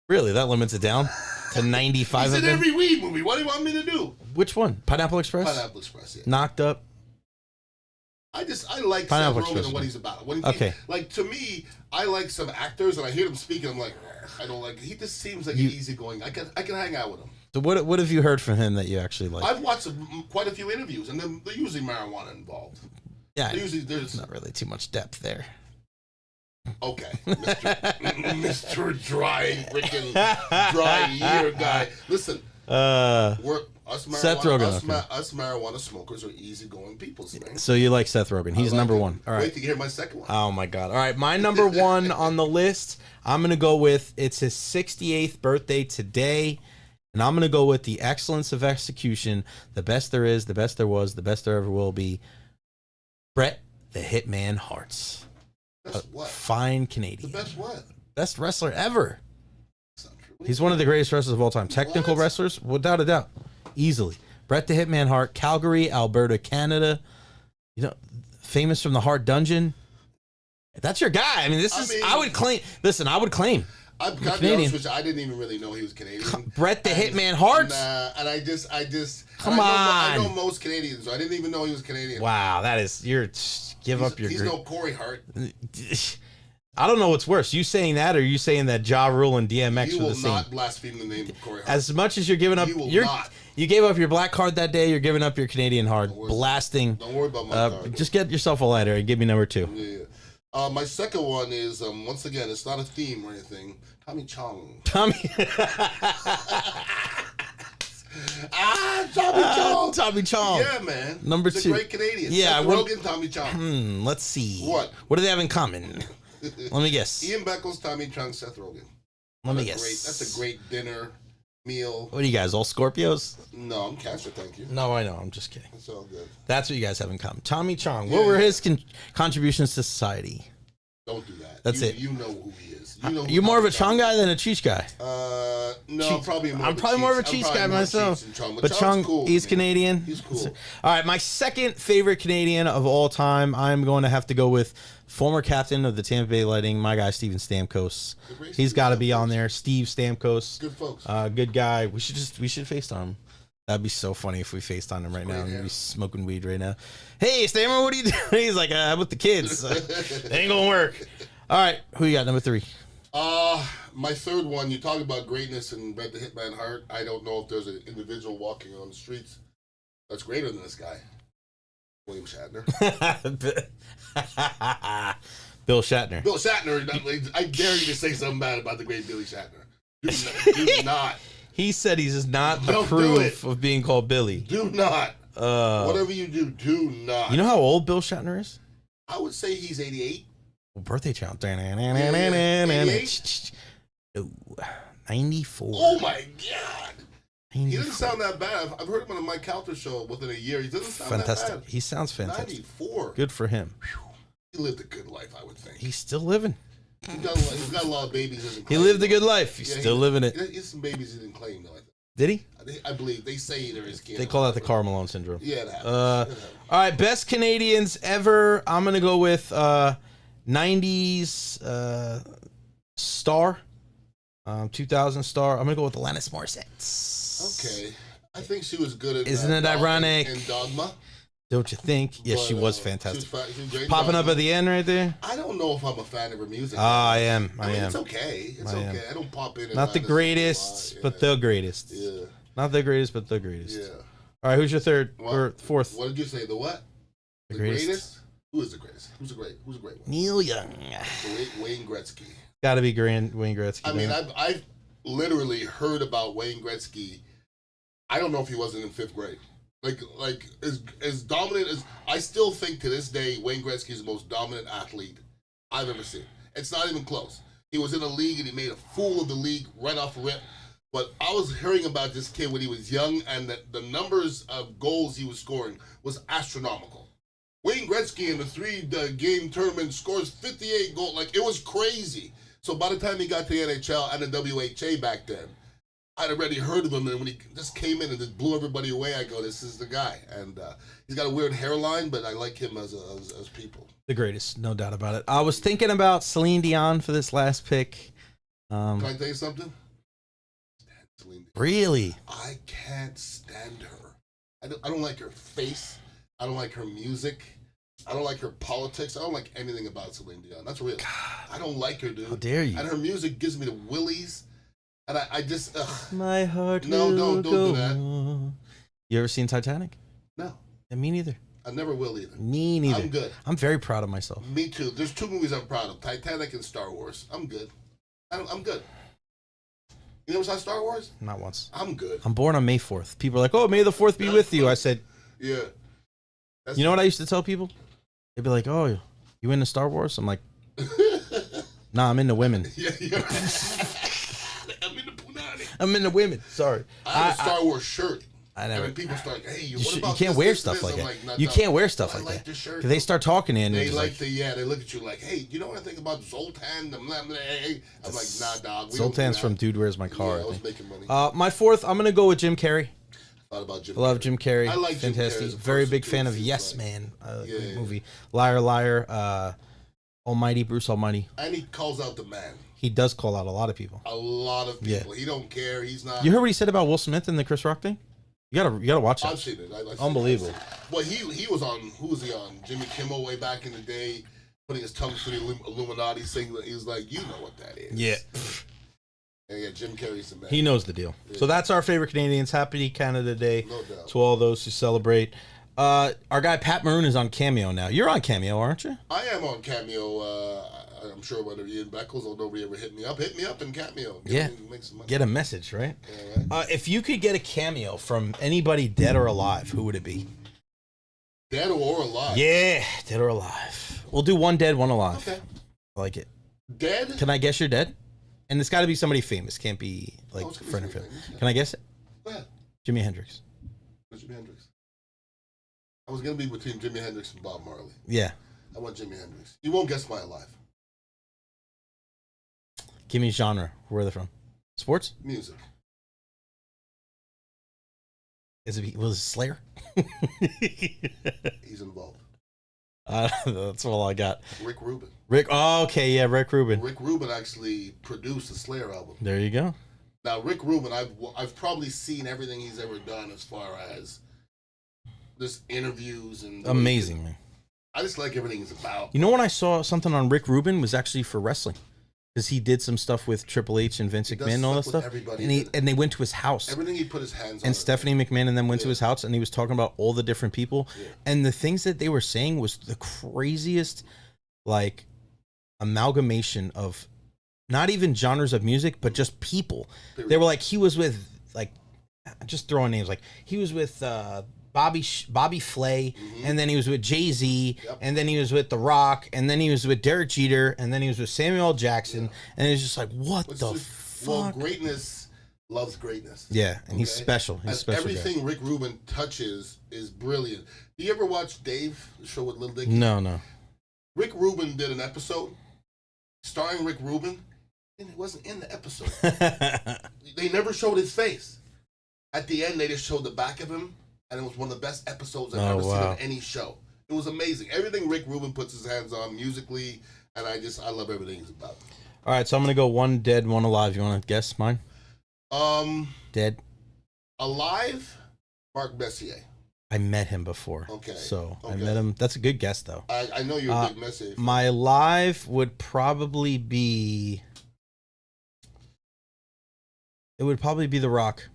Really? That limits it down to 95 He's of in them? every weed movie. What do you want me to do? Which one? Pineapple Express? Pineapple Express, yeah. Knocked Up? I like Seth Rogen and what he's about. To me, I like some actors, and I hear them speaking. I'm like, I don't like. He just seems like an easygoing. I can hang out with him. So what have you heard from him that you actually like? I've watched quite a few interviews, and they're usually marijuana involved. Yeah, there's not really too much depth there. Okay, Mr. Dry year guy. Listen, Seth Rogen. Us marijuana smokers are easygoing people. Man. So you like Seth Rogen? He's number 1. All right. Wait to hear my second one. Oh my God! All right, my number 1 on the list. I'm gonna go with it's his 68th birthday today, and I'm gonna go with the excellence of execution, the best there is, the best there was, the best there ever will be. Bret the Hitman Hart's. Best what? Fine Canadian. The best what? Best wrestler ever. That's not true. He's one of the greatest wrestlers of all time. Technical wrestlers, without a doubt, easily. Bret the Hitman Hart, Calgary, Alberta, Canada. Famous from the Hart Dungeon. That's your guy. I mean, I would claim. Listen, I would claim. I've got to be honest with you, I didn't even really know he was Canadian. Bret the Hitman Hart? Nah, and I just Come on. I know most Canadians, so I didn't even know he was Canadian. Wow, He's no Corey Hart. I don't know what's worse, you saying that or you saying that Ja Rule and DMX were the same. You will not blaspheme the name of Corey Hart. As much as you're giving up, you gave up your black card that day, you're giving up your Canadian card, blasting. Don't worry about my card. Just get yourself a lighter and give me number 2. Yeah. My second one is once again, it's not a theme or anything. Tommy Chong. Tommy. Tommy Chong. Tommy Chong. Yeah, man. Number He's 2. a great Canadian. Yeah, Seth Rogen, Tommy Chong. Let's see. What do they have in common? Let me guess. Ian Beckles, Tommy Chong, Seth Rogen. Let me guess. That's a great dinner meal. What are you guys, all Scorpios? No, I'm Cancer, thank you. No, I know. I'm just kidding. It's all good. That's what you guys have in common. Tommy Chong. What were his contributions to society? Don't do that. That's it. You know who he is. You know you're more of a Chong guy than a Cheech guy. No, I'm probably more of a Cheech guy myself. But Chong, cool, he's man. Canadian. He's cool. All right, my second favorite Canadian of all time, I'm going to have to go with former captain of the Tampa Bay Lightning, my guy Steven Stamkos. He's got to be on there. Steve Stamkos. Good folks. Good guy. We should FaceTime him. That'd be so funny if we FaceTime him right now. He'd be smoking weed right now. Hey, Stammer, what are you doing? He's like, I'm with the kids. Ain't gonna work. All right, who you got? Number 3. My third one, you talk about greatness and Bret the Hitman Hart. I don't know if there's an individual walking on the streets that's greater than this guy. William Shatner. Bill Shatner. Bill Shatner, I dare you to say something bad about the great Billy Shatner. Do not. He said he does not approve of being called Billy. Do not. Whatever you do not. You know how old Bill Shatner is? I would say he's 88. Birthday challenge. 88? Oh, 94. Oh my God. 94. He doesn't sound that bad. I've heard him on the Mike Calter show within a year. He doesn't sound fantastic. that bad. He sounds fantastic. 94. Good for him. He lived a good life, I would think. He's still living. He's got a lot of babies. He lived a good life. He's still living it. He has some babies he didn't claim, though. I think. Did he? I believe. They say they're his kids. They call that the Karl Malone syndrome. Yeah, it happens. All right, best Canadians ever. I'm going to go with 90s star, 2000 star. I'm going to go with Alanis Morissette. Okay. I think she was good at Isn't it ironic? In Dogma. Don't you think? Yes, she was fantastic. She was great Popping up Dogma. at the end right there. I don't know if I'm a fan of her music. I am. I mean, it's okay. It's okay. I don't pop in. Not the greatest, but the greatest. Yeah. Not the greatest, but the greatest. Yeah. All right, who's your third or fourth? What did you say? The what? The greatest? Who is the greatest? Who's a great one? Neil Young. Wayne Gretzky. Got to be Wayne Gretzky. I mean, I've literally heard about Wayne Gretzky. I don't know if he wasn't in 5th grade. Like as dominant as I still think to this day, Wayne Gretzky is the most dominant athlete I've ever seen. It's not even close. He was in a league and he made a fool of the league right off the rip. But I was hearing about this kid when he was young, and the numbers of goals he was scoring was astronomical. Wayne Gretzky in the 3-game tournament scores 58 goals. Like, it was crazy. So by the time he got to the NHL and the WHA back then, I'd already heard of him, and when he just came in and just blew everybody away, I go, this is the guy. And he's got a weird hairline, but I like him as people. The greatest, no doubt about it. I was thinking about Celine Dion for this last pick. Can I tell you something? Celine Dion. Really? I can't stand her. I don't like her face. I don't like her music. I don't like her politics. I don't like anything about Celine Dion. That's real. God. I don't like her, dude. How dare you? And her music gives me the willies. And I just, my heart no, will don't go do that. on. You ever seen Titanic? No. Yeah, me neither. I never will either. Me neither. I'm good. I'm very proud of myself. Me too. There's 2 movies I'm proud of: Titanic and Star Wars. I'm good. I'm good. You never saw Star Wars? Not once. I'm good. I'm born on May 4th. People are like, oh, May the 4th be with you. I said, yeah. You know what I used to tell people? They'd be like, oh, you into Star Wars? I'm like, nah, I'm into women. Yeah. I'm into Punani. I'm into women. Sorry. I have a Star Wars shirt. I never. And people start, hey, You what about can't this, wear this, stuff this? like I'm that. Like, you can't wear stuff I like that. This shirt. Because they start talking in. They like they look at you like, hey, you know what I think about Zoltan? I'm like, nah, dog. Zoltan's from Dude, Where's My Car? Yeah, I was making money. My fourth, I'm going to go with Jim Carrey. Thought about Jim I love Jim Carrey. I like fantastic. Jim Carrey as a Very person, big too. fan of He's Yes like- Man. Yeah. Great movie. Liar, Liar. Almighty, Bruce Almighty. And he calls out the man. He does call out a lot of people. A lot of people. He don't care. He's not. You heard what he said about Will Smith and the Chris Rock thing? You gotta watch that. I've seen it. I've seen Unbelievable. it. Well, he was on. Who was he on? Jimmy Kimmel way back in the day, putting his tongue through the Illuminati, saying he was like, you know what that is. Yeah. And yeah, Jim Carrey's the man. He knows the deal. Yeah. So that's our favorite Canadians. Happy Canada Day No doubt. to all those who celebrate. Our guy Pat Maroon is on Cameo now. You're on Cameo, aren't you? I am on Cameo. I'm sure whether Ian Beckles or nobody ever hit me up in Cameo. Make some money. Get a message, right? Yeah, right? If you could get a cameo from anybody dead or alive, who would it be? Dead or alive? Yeah, dead or alive. We'll do one dead, one alive. Okay. I like it. Dead? Can I guess you're dead? And it's got to be somebody famous. Can't be like friend or family. Can I guess it? Go ahead. Jimi Hendrix. Jimi Hendrix. I was going to be between Jimi Hendrix and Bob Marley. Yeah. I want Jimi Hendrix. You won't guess my alive. Give me genre. Where are they from? Sports? Music. Was it Slayer? He's involved. That's all I got. Rick Rubin. Rick Rubin. Rick Rubin actually produced the Slayer album. There you go. Now, Rick Rubin, I've probably seen everything he's ever done as far as this interviews and amazing, man. I just like everything he's about. You know, when I saw something on Rick Rubin was actually for wrestling. Because he did some stuff with Triple H and Vince McMahon and all that stuff. And they went to his house. Everything he put his hands on. And Stephanie McMahon and them went to his house and he was talking about all the different people. Yeah. And the things that they were saying was the craziest, like, amalgamation of not even genres of music, but just people. They were like, he was with, like, just throwing names. Like, he was with Bobby Flay, and then he was with Jay-Z, and then he was with The Rock, and then he was with Derek Jeter, and then he was with Samuel L. Jackson, and it's just like, what the fuck? Well, greatness loves greatness. Yeah, and he's special. He's special. Everything guy. Rick Rubin touches is brilliant. Do you ever watch Dave, the show with Lil Dicky? No. Rick Rubin did an episode starring Rick Rubin, and it wasn't in the episode. They never showed his face. At the end, they just showed the back of him. And it was one of the best episodes I've ever seen on any show. It was amazing. Everything Rick Rubin puts his hands on musically, and I love everything he's about. All right, so I'm gonna go one dead, one alive. You want to guess mine? Dead. Alive, Mark Messier. I met him before. Okay. I met him. That's a good guess, though. I know you're a big Messier fan. My alive would probably be. It would probably be The Rock.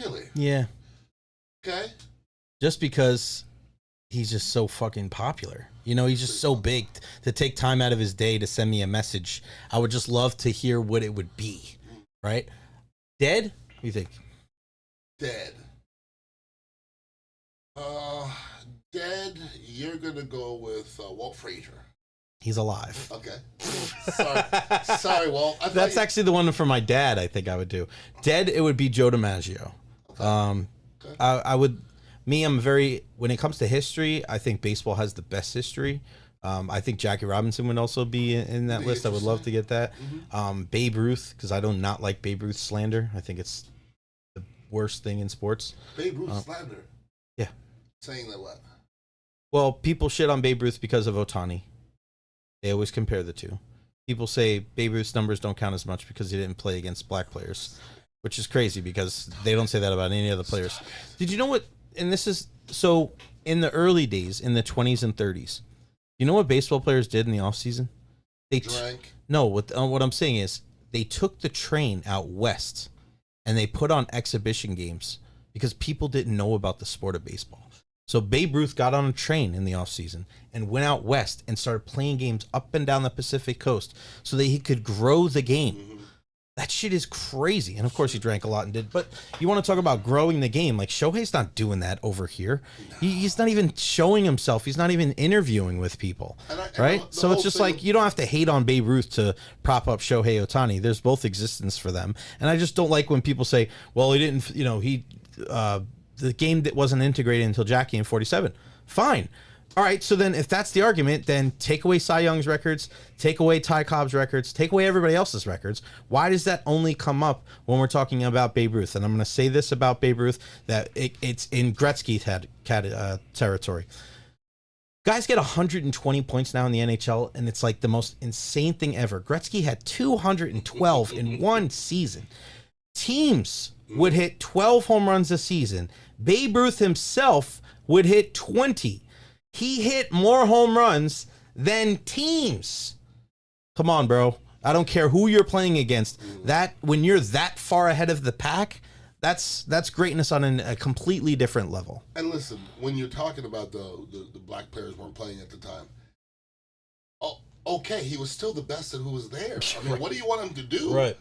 Really? Yeah. Okay. Just because he's just so fucking popular. You know, he's just so big to take time out of his day to send me a message. I would just love to hear what it would be. Right? Dead? What do you think? Dead. Dead, you're going to go with Walt Frazier. He's alive. Okay. Sorry, Walt. That's actually the one for my dad I think I would do. Dead, it would be Joe DiMaggio. Okay. I'm very, when it comes to history, I think baseball has the best history. I think Jackie Robinson would also be in that list. I would love to get that. Babe Ruth, because I do not like Babe Ruth slander. I think it's the worst thing in sports. Babe Ruth slander? Yeah. Saying that what? Well, people shit on Babe Ruth because of Ohtani. They always compare the two. People say Babe Ruth's numbers don't count as much because he didn't play against black players, which is crazy because they don't say that about any other players. Did you know what? And this is so in the early days, in the 20s and 30s, you know what baseball players did in the offseason? They drank. No, what I'm saying is they took the train out west and they put on exhibition games because people didn't know about the sport of baseball. So Babe Ruth got on a train in the offseason and went out west and started playing games up and down the Pacific coast so that he could grow the game. That shit is crazy. And of course he drank a lot and did. But you want to talk about growing the game. Like Shohei's not doing that over here. He's not even showing himself. He's not even interviewing with people. Right? So it's just like you don't have to hate on Babe Ruth to prop up Shohei Ohtani. There's both existence for them. And I just don't like when people say, well, he didn't, the game that wasn't integrated until Jackie in 47. Fine. All right, so then if that's the argument, then take away Cy Young's records, take away Ty Cobb's records, take away everybody else's records. Why does that only come up when we're talking about Babe Ruth? And I'm going to say this about Babe Ruth, that it's in Gretzky territory. Guys get 120 points now in the NHL, and it's like the most insane thing ever. Gretzky had 212 in one season. Teams would hit 12 home runs a season. Babe Ruth himself would hit 20. He hit more home runs than teams. Come on, bro. I don't care who you're playing against. That when you're that far ahead of the pack, That's greatness on a completely different level. And listen, when you're talking about the black players weren't playing at the time, okay, he was still the best at who was there. I mean, what do you want him to do? Right.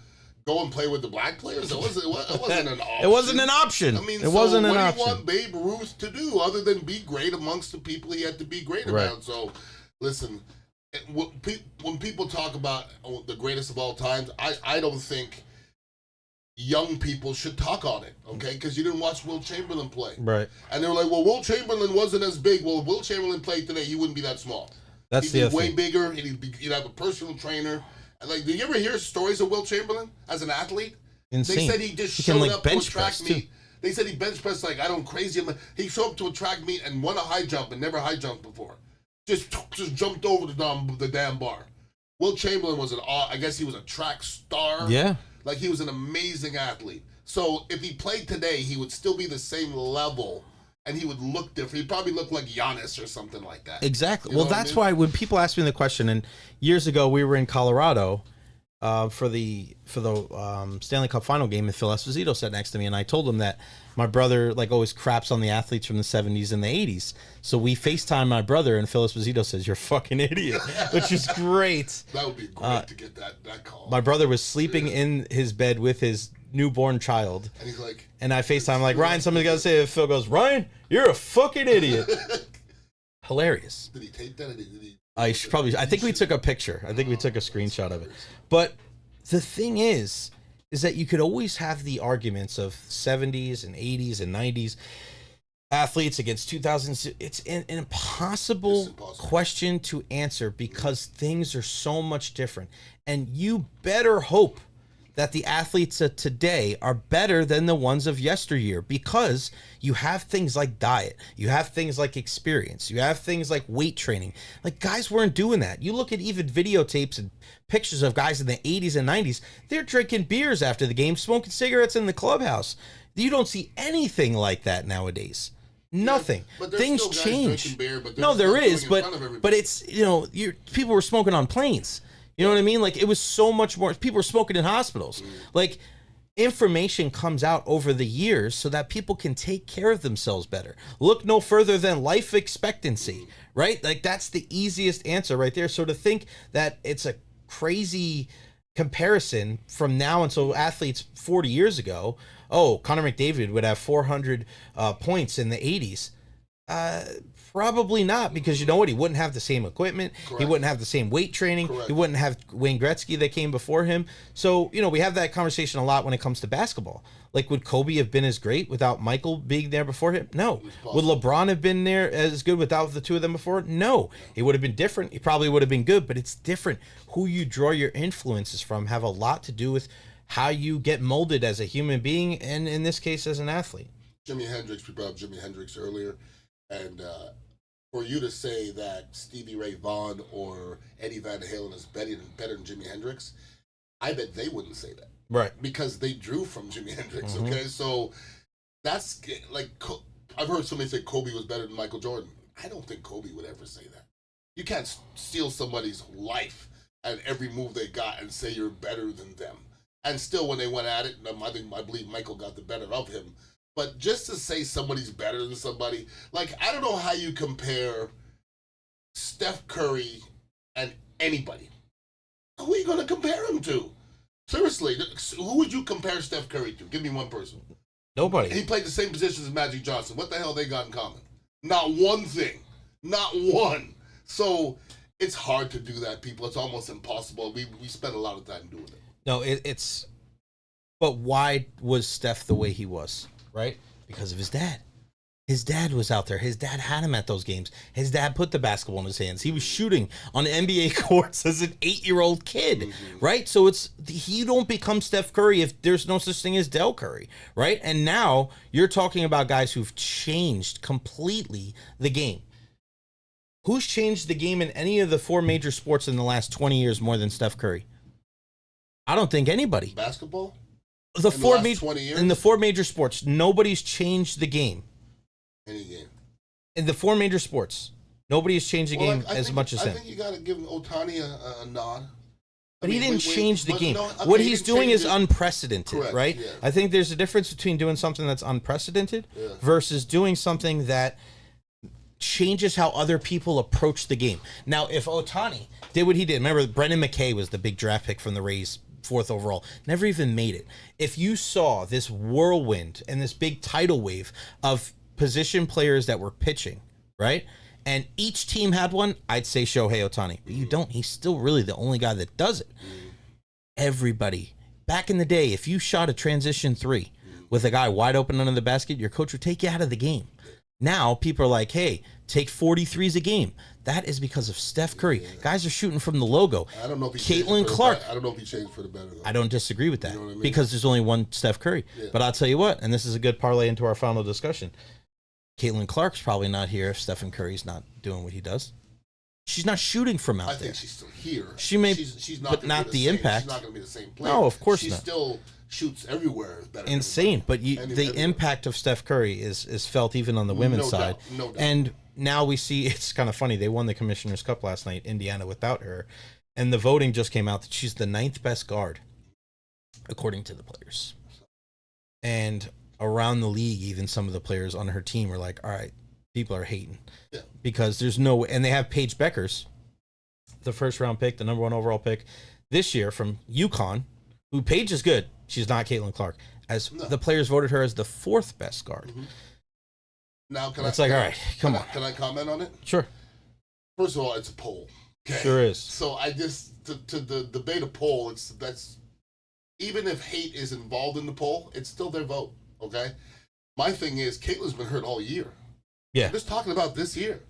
Go and play with the black players? It wasn't an option. It wasn't an option. I mean, it wasn't an option. What do you want Babe Ruth to do other than be great amongst the people he had to be great around? So, listen, when people talk about the greatest of all times, I don't think young people should talk on it, okay? Because you didn't watch Will Chamberlain play. Right. And they were like, well, Will Chamberlain wasn't as big. Well, if Will Chamberlain played today, he wouldn't be that small. That's He'd be way bigger. He'd have a personal trainer. And like, did you ever hear stories of Will Chamberlain as an athlete? Insane. They said he just showed up to a track meet. Too. They said he bench pressed like I don't crazy. He showed up to a track meet and won a high jump and never high jumped before. Just jumped over the damn bar. Will Chamberlain was I guess he was a track star. Yeah. Like he was an amazing athlete. So if he played today, he would still be the same level. And he would look different. He'd probably look like Giannis or something like that. Exactly. You know well, that's why when people ask me the question, and years ago we were in Colorado for the Stanley Cup final game, and Phil Esposito sat next to me, and I told him that my brother like always craps on the athletes from the 70s and the 80s. So we FaceTime my brother, and Phil Esposito says, "You're a fucking idiot," which is great. That would be great to get that call. My brother was sleeping in his bed with his newborn child, and he's like, and I FaceTime like, Ryan, somebody's got to say it. Phil goes, Ryan, you're a fucking idiot. Hilarious. Did he tape that? Or did he? I think we took a picture. I think we took a screenshot of it. But the thing is that you could always have the arguments of 70s and 80s and 90s athletes against 2000s. It's an impossible question to answer because things are so much different. And you better hope that the athletes of today are better than the ones of yesteryear because you have things like diet, you have things like experience, you have things like weight training. Like guys weren't doing that. You look at even videotapes and pictures of guys in the 80s and 90s, they're drinking beers after the game, smoking cigarettes in the clubhouse. You don't see anything like that nowadays. Nothing. Yeah, things change. Beer, but no, there is, but it's, people were smoking on planes. You know what I mean? Like, it was so much more. People were smoking in hospitals. Like, information comes out over the years so that people can take care of themselves better. Look no further than life expectancy, right? Like, that's the easiest answer right there. So to think that it's a crazy comparison from now until athletes 40 years ago, Connor McDavid would have 400 points in the 80s. Probably not, because you know what? He wouldn't have the same equipment. Correct. He wouldn't have the same weight training. Correct. He wouldn't have Wayne Gretzky that came before him. So, we have that conversation a lot when it comes to basketball. Like, would Kobe have been as great without Michael being there before him? No. Would LeBron have been there as good without the two of them before? No. It would have been different. He probably would have been good, but it's different. Who you draw your influences from have a lot to do with how you get molded as a human being, and in this case, as an athlete. Jimi Hendrix, we brought up Jimi Hendrix earlier, and for you to say that Stevie Ray Vaughan or Eddie Van Halen is better than Jimi Hendrix, I bet they wouldn't say that. Right. Because they drew from Jimi Hendrix, okay? So that's like, I've heard somebody say Kobe was better than Michael Jordan. I don't think Kobe would ever say that. You can't steal somebody's life and every move they got and say you're better than them. And still, when they went at it, I believe Michael got the better of him. But just to say somebody's better than somebody, like, I don't know how you compare Steph Curry and anybody. Who are you going to compare him to? Seriously, who would you compare Steph Curry to? Give me one person. Nobody. He played the same positions as Magic Johnson. What the hell they got in common? Not one thing. Not one. So it's hard to do that, people. It's almost impossible. We spend a lot of time doing it. No, it's... But why was Steph the way he was? Right? Because of his dad. His dad was out there. His dad had him at those games. His dad put the basketball in his hands. He was shooting on NBA courts as an 8-year-old kid, right? So you don't become Steph Curry if there's no such thing as Del Curry, right? And now you're talking about guys who've changed completely the game. Who's changed the game in any of the 4 major sports in the last 20 years more than Steph Curry? I don't think anybody. Basketball? In the 4 major sports, nobody's changed the game. Any game. In the 4 major sports, nobody has changed the game as much as him. I think you got to give Ohtani a nod. But he didn't change the game. What he's doing is unprecedented, correct, right? Yeah. I think there's a difference between doing something that's unprecedented versus doing something that changes how other people approach the game. Now, if Ohtani did what he did, remember Brendan McKay was the big draft pick from the Rays, 4th overall, never even made it. If you saw this whirlwind and this big tidal wave of position players that were pitching, right? And each team had one, I'd say Shohei Ohtani. But you don't. He's still really the only guy that does it. Everybody. Back in the day, if you shot a transition 3 with a guy wide open under the basket, your coach would take you out of the game. Now, people are like, hey, take 43s a game. That is because of Steph Curry. Guys are shooting from the logo. I don't know if he Caitlin Clark. I don't know if he changed for the better, though. I don't disagree with that, you know what I mean? Because there's only one Steph Curry. Yeah. But I'll tell you what, and this is a good parlay into our final discussion. Caitlin Clark's probably not here if Stephen Curry's not doing what he does. She's not shooting from out there. I think she's still here. She may, she's not, but not the impact. She's not going to be the same player. No, of course not. She still shoots everywhere. Better insane, but the impact of Steph Curry is felt even on the women's side. No doubt. And now we see, it's kind of funny, they won the Commissioner's Cup last night, Indiana, without her. And the voting just came out that she's the 9th best guard, according to the players. And around the league, even some of the players on her team are like, all right, people are hating. Yeah. Because there's no way. And they have Paige Beckers, the 1st round pick, the number 1 overall pick this year from UConn, who Paige is good. She's not Caitlin Clark. The players voted her as the 4th best guard. Mm-hmm. Now, all right, come on. Can I comment on it? Sure. First of all, it's a poll. Okay? Sure is. So I just, to the debate a poll, that's, even if hate is involved in the poll, it's still their vote. Okay? My thing is, Caitlin's been hurt all year. Yeah. I'm just talking about this year.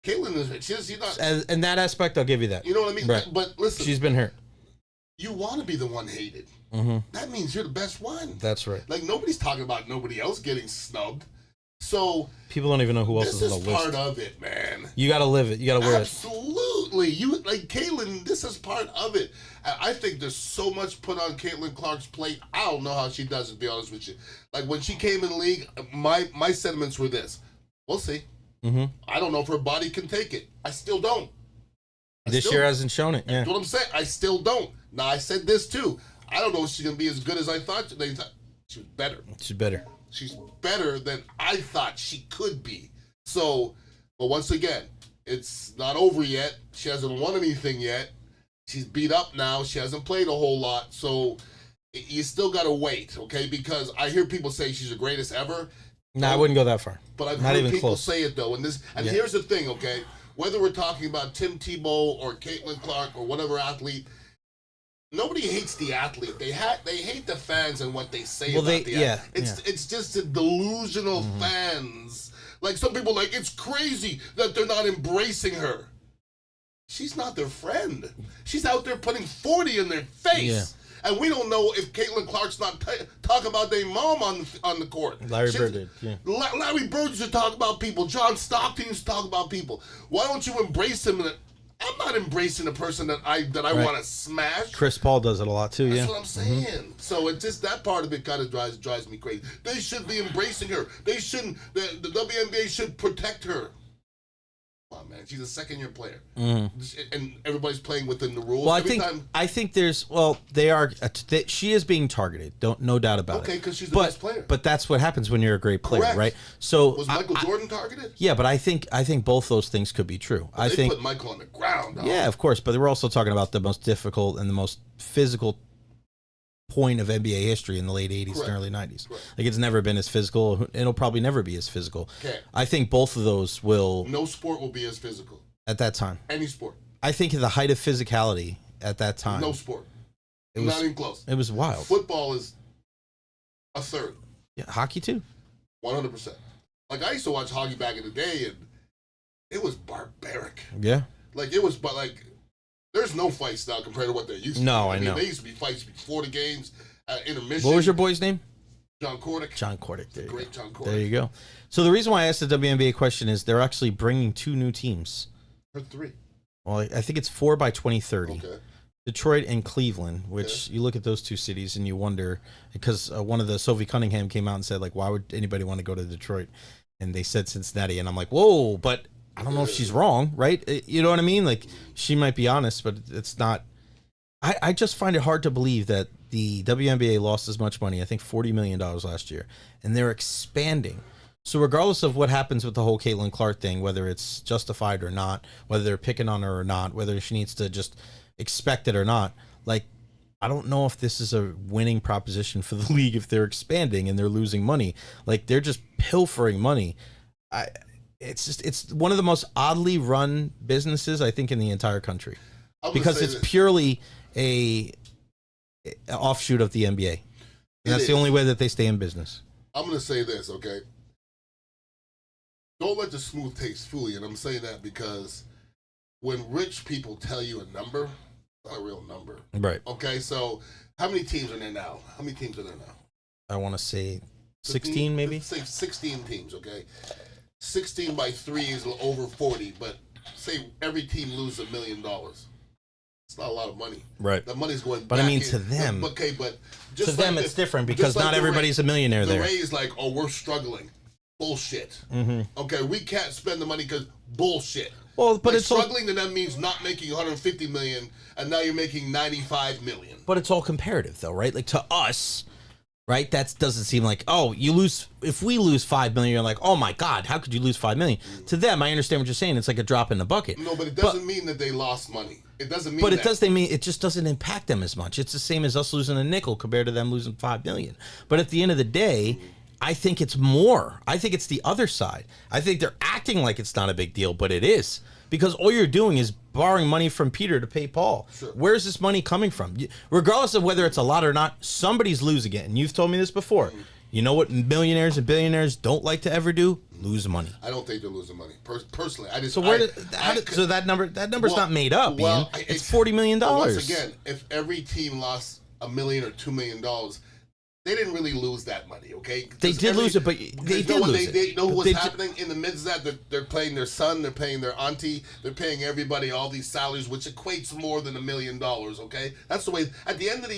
Caitlin is, she's not. In that aspect, I'll give you that. You know what I mean? Right. But listen. She's been hurt. You want to be the one hated. Mm-hmm. That means you're the best one. That's right. Like, nobody's talking about nobody else getting snubbed. So people don't even know who else is on the list. This is part of it, man. You got to live it. You got to wear it. Absolutely. You like Caitlin. This is part of it. I think there's so much put on Caitlin Clark's plate. I don't know how she does it, to be honest with you. Like when she came in the league, my sentiments were this: we'll see. Mm-hmm. I don't know if her body can take it. I still don't. This year hasn't shown it. Yeah. That's what I'm saying. I still don't. Now I said this too. I don't know if she's gonna be as good as I thought. They thought she was better. She's better. She's better than I thought she could be. So, but once again, it's not over yet. She hasn't won anything yet. She's beat up now. She hasn't played a whole lot. So, you still got to wait, okay? Because I hear people say she's the greatest ever. No, I wouldn't go that far. But I've heard people say it, though. And here's the thing, okay? Whether we're talking about Tim Tebow or Caitlin Clark or whatever athlete, nobody hates the athlete. They hate the fans and what they say about the athlete. It's just the delusional fans. Like some people like, it's crazy that they're not embracing her. She's not their friend. She's out there putting 40 in their face. Yeah. And we don't know if Caitlin Clark's not talking about their mom on the court. Larry Bird did, yeah. Larry Bird used to talk about people. John Stockton used to talk about people. Why don't you embrace him? I'm not embracing a person that I want to smash. Chris Paul does it a lot too. That's what I'm saying. Mm-hmm. So it's just that part of it kind of drives me crazy. They should be embracing her. They shouldn't. The WNBA should protect her. Come on, man. She's a second-year player, and everybody's playing within the rules. Well, I think they are. She is being targeted. No doubt about it. Okay, because she's the best player. But that's what happens when you're a great player, correct. Right? So was Michael Jordan targeted? Yeah, but I think both those things could be true. But they put Michael on the ground. Yeah, of course. But they were also talking about the most difficult and the most physical point of NBA history in the late 80s and early 90s. Correct. Like it's never been as physical. It'll probably never be as physical. Okay. I think both of those will. No sport will be as physical. At that time. Any sport. I think at the height of physicality at that time. No sport. Not even close. It was wild. Football is a third. Yeah, hockey too. 100%. Like I used to watch hockey back in the day and it was barbaric. Yeah. Like it was, but like there's no fights now compared to what there used to be. No, I know. There used to be fights before the games, intermission. What was your boy's name? John Cordick. John Cordick. There Great John Cordick. There you go. So the reason why I asked the WNBA question is they're actually bringing 2 new teams. Or 3. Well, I think it's 4 by 2030. Okay. Detroit and Cleveland, which you look at those 2 cities and you wonder, because one of the Sophie Cunningham came out and said, like, why would anybody want to go to Detroit? And they said Cincinnati. And I'm like, whoa, but I don't know if she's wrong, right? You know what I mean? Like, she might be honest, but it's not. I just find it hard to believe that the WNBA lost as much money, I think $40 million last year, and they're expanding. So regardless of what happens with the whole Caitlin Clark thing, whether it's justified or not, whether they're picking on her or not, whether she needs to just expect it or not, like, I don't know if this is a winning proposition for the league if they're expanding and they're losing money. Like, they're just pilfering money. It's one of the most oddly run businesses, I think, in the entire country. Because it's purely a offshoot of the NBA. And that's the only way that they stay in business. I'm going to say this, okay? Don't let the smooth taste fool you. And I'm saying that because when rich people tell you a number, it's not a real number. Right. Okay, so how many teams are there now? How many teams are there now? I want to say 16, maybe? Say 16 teams, okay? 16 by 3 is over 40, but say every team loses $1 million. It's not a lot of money. Right. The money's going back. But I mean, to them. Okay, but just to them, it's different because not everybody's a millionaire there. The Rays like, oh, we're struggling. Bullshit. Mm-hmm. Okay, we can't spend the money because bullshit. Well, but like it's struggling to them means not making $150 million, and now you're making $95 million. But it's all comparative, though, right? Like, to us, right, that doesn't seem like, oh, you lose, if we lose $5 million, you're like, oh my God, how could you lose $5 million? To them, I understand what you're saying. It's like a drop in the bucket. No, but it doesn't mean that they lost money. It doesn't mean but that. It does. They mean it just doesn't impact them as much. It's the same as us losing a nickel compared to them losing $5 million. But at the end of the day, I think it's more. I think it's the other side. I think they're acting like it's not a big deal, but it is. Because all you're doing is borrowing money from Peter to pay Paul. Sure. Where's this money coming from? Regardless of whether it's a lot or not, somebody's losing it. And you've told me this before. Mm-hmm. You know what millionaires and billionaires don't like to ever do? Lose money. I don't think they're losing money. Personally, I just. So so that number's not made up. Well, Ian. It's $40 million. Once again, if every team lost $1 million or $2 million, they didn't really lose that money. Okay, they did lose it, but they did lose it. They know what's happening in the midst of that. They're paying their son, they're paying their auntie, they're paying everybody all these salaries, which equates more than $1 million. Okay, that's the way. At the end of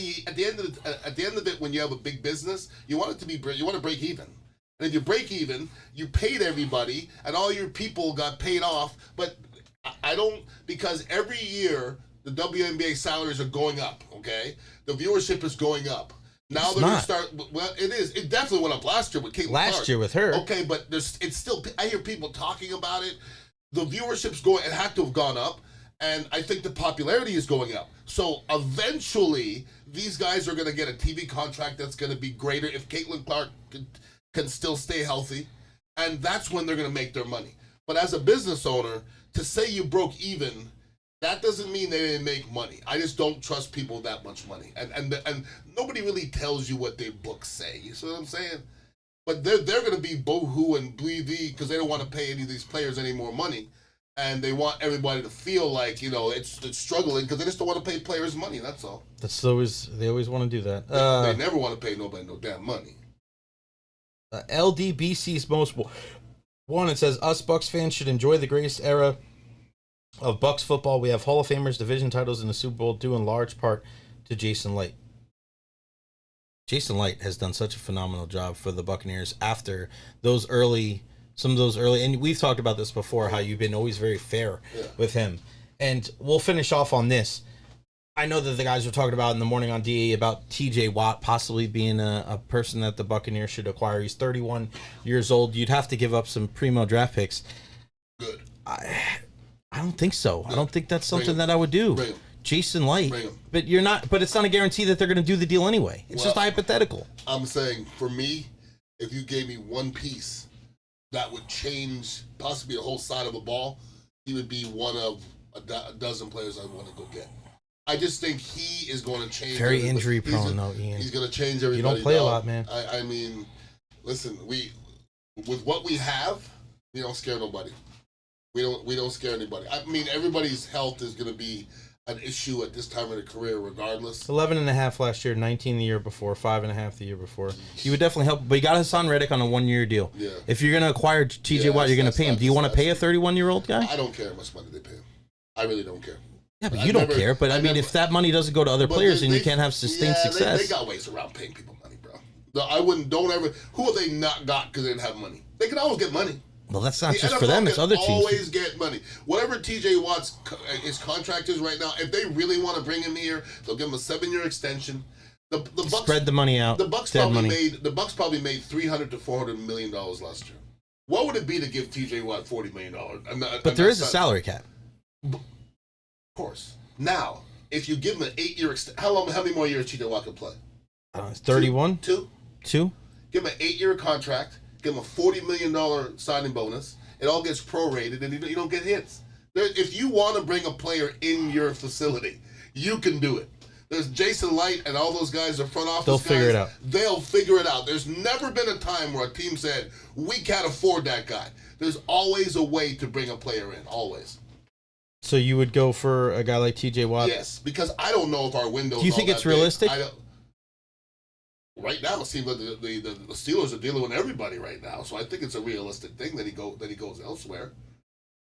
it, when you have a big business, you want it to be. You want to break even. And if you break even, you paid everybody, and all your people got paid off. But I don't, because every year the WNBA salaries are going up. Okay, the viewership is going up. Now they're going to start. Well, it is. It definitely went up last year with Caitlin Clark. Last year with her. Okay, but it's still. I hear people talking about it. The viewership's going. It had to have gone up, and I think the popularity is going up. So eventually, these guys are going to get a TV contract that's going to be greater if Caitlin Clark can still stay healthy, and that's when they're going to make their money. But as a business owner, to say you broke even, that doesn't mean they didn't make money. I just don't trust people that much money, and nobody really tells you what their books say. You see what I'm saying? But they're going to be boohoo and blee because they don't want to pay any of these players any more money, and they want everybody to feel like it's struggling because they just don't want to pay players money. That's all. They always want to do that. They never want to pay nobody no damn money. LDBC's most one. It says us Bucks fans should enjoy the greatest era of Bucks football. We have Hall of Famers, division titles, and the Super Bowl due in large part to Jason Light. Jason Light has done such a phenomenal job for the Buccaneers after some of those early, and we've talked about this before, how you've been always very fair with him. And we'll finish off on this. I know that the guys were talking about in the morning on DE about TJ Watt possibly being a person that the Buccaneers should acquire. He's 31 years old. You'd have to give up some primo draft picks. Good. I don't think so. I don't think that's something that I would do. Jason Light. But it's not a guarantee that they're going to do the deal anyway. It's just hypothetical. I'm saying, for me, if you gave me one piece that would change possibly a whole side of a ball, he would be one of a dozen players I want to go get. I just think he is going to change. Very injury prone, though, Ian. He's going to change everybody. You don't play a lot, man. I mean, listen, with what we have, we don't scare nobody. We don't scare anybody. I mean, everybody's health is going to be an issue at this time of their career, regardless. 11.5 last year, 19 the year before, 5.5 the year before. He would definitely help, but you got Hassan Reddick on a 1-year deal. Yeah. If you're going to acquire TJ Watt, you're going to pay him. Do you want to pay a 31-year-old guy? I don't care how much money they pay him. I really don't care. Yeah, but you don't care. But I mean, if that money doesn't go to other players, then you can't have sustained success. They got ways around paying people money, bro. Who have they not got because they didn't have money? They can always get money. Well, that's not The just NFL for them; it's can other teams. always get money. Whatever T.J. Watt's his contract is right now, if they really want to bring him here, they'll give him a 7-year extension. The Bucks Spread the money out. The Bucks Dead probably money. made $300 to $400 million last year. What would it be to give T.J. Watt $40 million? But there is a salary cap. Of course. Now, if you give him an 8-year extension, how many more years T.J. Watt can play? 31. Two. Give him an 8-year contract. Give him a $40 million signing bonus. It all gets prorated, and you don't get hits. If you want to bring a player in your facility, you can do it. There's Jason Light and all those guys, the front office They'll guys. figure it out. They'll figure it out. There's never been a time where a team said, we can't afford that guy. There's always a way to bring a player in, always. So you would go for a guy like T.J. Watt? Yes, because I don't know if our window. Do you think it's realistic? Right now, it seems like the Steelers are dealing with everybody right now, so I think it's a realistic thing that he goes elsewhere.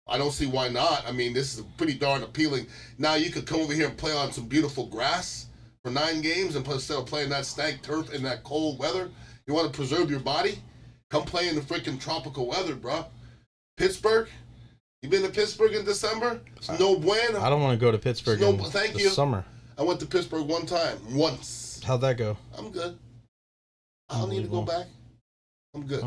I don't see why not. I mean, this is pretty darn appealing. Now you could come over here and play on some beautiful grass for 9 games, and instead of playing that stank turf in that cold weather, you want to preserve your body? Come play in the freaking tropical weather, bro. Pittsburgh. You been to Pittsburgh in December? It's no bueno. I don't want to go to Pittsburgh in the summer. I went to Pittsburgh one time. Once. How'd that go? I'm good. I don't need to go back. I'm good.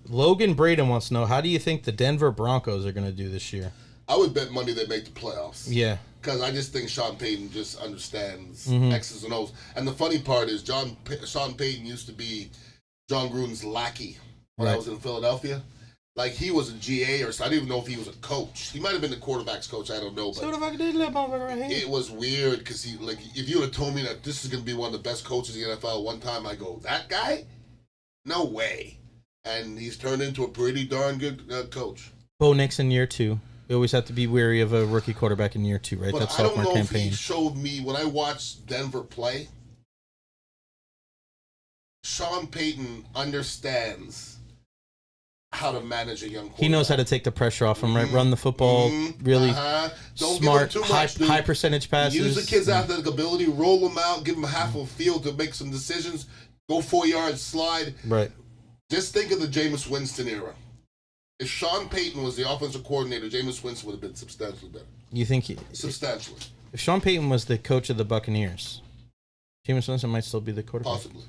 Logan Braden wants to know, how do you think the Denver Broncos are going to do this year? I would bet money they make the playoffs. Yeah. Because I just think Sean Payton just understands X's and O's. And the funny part is Sean Payton used to be John Gruden's lackey when I was in Philadelphia. Like, he was a GA, or so I didn't even know if he was a coach. He might have been the quarterback's coach. I don't know. But it was weird because if you would have told me that this is going to be one of the best coaches in the NFL one time, I go, that guy? No way. And he's turned into a pretty darn good coach. Bo Nix in year 2. We always have to be wary of a rookie quarterback in year 2, right? But That's I don't sophomore know campaign. if he showed me, when I watched Denver play, Sean Payton understands how to manage a young quarterback. He knows how to take the pressure off him, right? Run the football, really Don't smart, give him too much, high percentage passes. Use the kid's athletic ability, roll them out, give them half a field to make some decisions, go 4 yards, slide. Right. Just think of the Jameis Winston era. If Sean Payton was the offensive coordinator, Jameis Winston would have been substantially better. You think substantially? If Sean Payton was the coach of the Buccaneers, Jameis Winston might still be the quarterback. Possibly.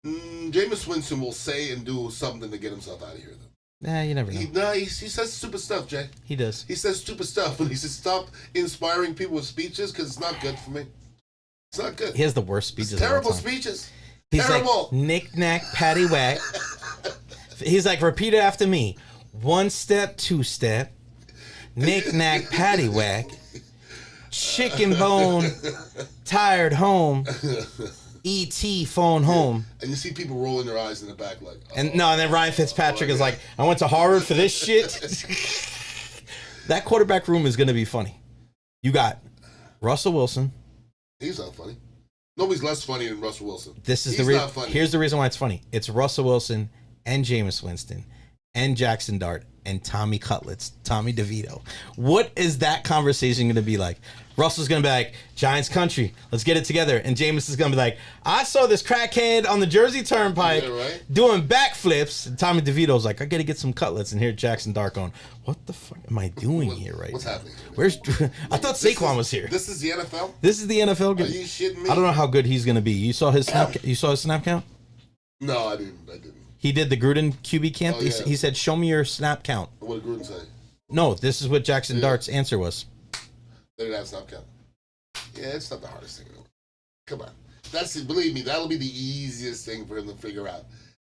Jameis Winston will say and do something to get himself out of here, though. Nah, you never know. He says stupid stuff, Jay. He does. He says stupid stuff, and he says stop inspiring people with speeches because it's not good for me. It's not good. He has the worst speeches. It's terrible of all time. Speeches. He's terrible. Like, knick knack, patty whack. He's like, repeat it after me. 1 step, 2 step. Knick knack, patty whack. Chicken bone, tired home. E.T. phone home. And you see people rolling their eyes in the back like, and then Ryan Fitzpatrick is like, I went to Harvard for this shit. That quarterback room is going to be funny. You got Russell Wilson. He's not funny. Nobody's less funny than Russell Wilson. He's not funny. Here's the reason why it's funny. It's Russell Wilson and Jameis Winston and Jackson Dart and Tommy Cutlets, Tommy DeVito. What is that conversation going to be like? Russell's going to be like, Giants country, let's get it together. And Jameis is going to be like, I saw this crackhead on the Jersey Turnpike doing backflips. And Tommy DeVito's like, I got to get some cutlets. And here Jackson Dart going, what the fuck am I doing here right What's now? happening? I thought Saquon was here. This is the NFL? This is the NFL. Are you shitting me? I don't know how good he's going to be. You saw his snap count? No, I didn't. He did the Gruden QB camp. Yeah. He said, show me your snap count. What did Gruden say? No, this is what Jackson Dart's answer was. They didn't have snap count. Yeah, it's not the hardest thing in the world. Come on. Believe me, that'll be the easiest thing for him to figure out.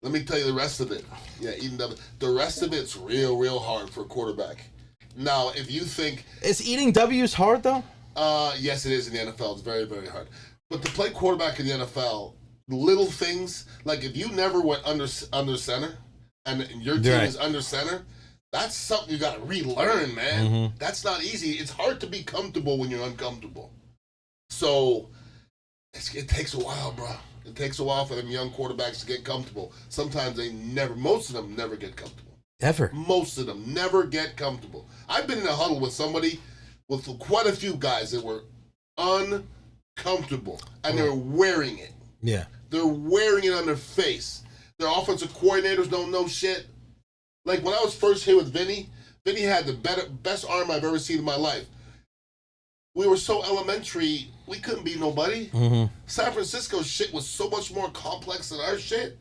Let me tell you the rest of it. Yeah, the rest of it's real hard for a quarterback. Now, if you think... Is eating W's hard, though? Yes, it is in the NFL. It's very, very hard. But to play quarterback in the NFL, little things, like if you never went under center, and your team is under center, that's something you got to relearn, man. Mm-hmm. That's not easy. It's hard to be comfortable when you're uncomfortable. So it takes a while, bro. It takes a while for them young quarterbacks to get comfortable. Sometimes most of them never get comfortable. Ever. Most of them never get comfortable. I've been in a huddle with with quite a few guys that were uncomfortable, and they're wearing it. Yeah. They're wearing it on their face. Their offensive coordinators don't know shit. Like when I was first here with Vinny had the best arm I've ever seen in my life. We were so elementary, we couldn't be nobody. Mm-hmm. San Francisco's shit was so much more complex than our shit.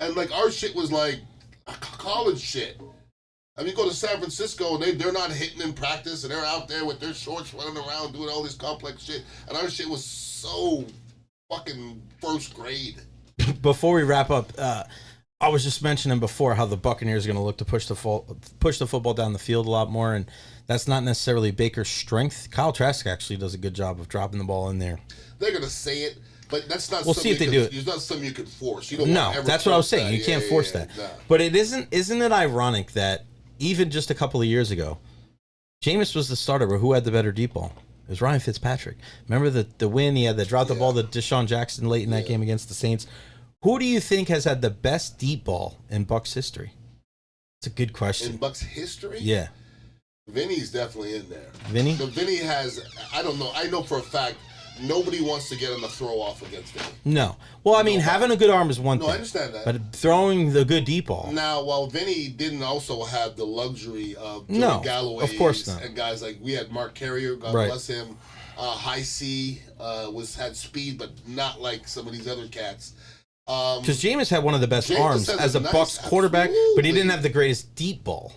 And like our shit was like college shit. I mean, go to San Francisco and they're not hitting in practice and they're out there with their shorts running around doing all this complex shit. And our shit was so fucking first grade. Before we wrap up, I was just mentioning before how the Buccaneers are going to look to push the football down the field a lot more, and that's not necessarily Baker's strength. Kyle Trask actually does a good job of dropping the ball in there. They're going to say it, but that's not. We'll see if they do it. It's not something you can force. You don't. No, that's what I was saying. You can't force that. No. But it isn't. Isn't it ironic that even just a couple of years ago, Jameis was the starter, but who had the better deep ball? It was Ryan Fitzpatrick. Remember the win? He had the drop the ball to Deshaun Jackson late in that game against the Saints. Who do you think has had the best deep ball in Bucs history? It's a good question. In Bucs history? Yeah. Vinny's definitely in there. Vinny? But Vinny has, I don't know. I know for a fact nobody wants to get on the throw off against Vinny. No. Well, I mean, having a good arm is one thing. No, I understand that. But throwing the good deep ball. Now, while Vinny didn't also have the luxury of Joey Galloway of course not. And guys like, we had Mark Carrier, God bless him. High C had speed, but not like some of these other cats. Because Jameis had one of the best arms as a Bucs quarterback, but he didn't have the greatest deep ball.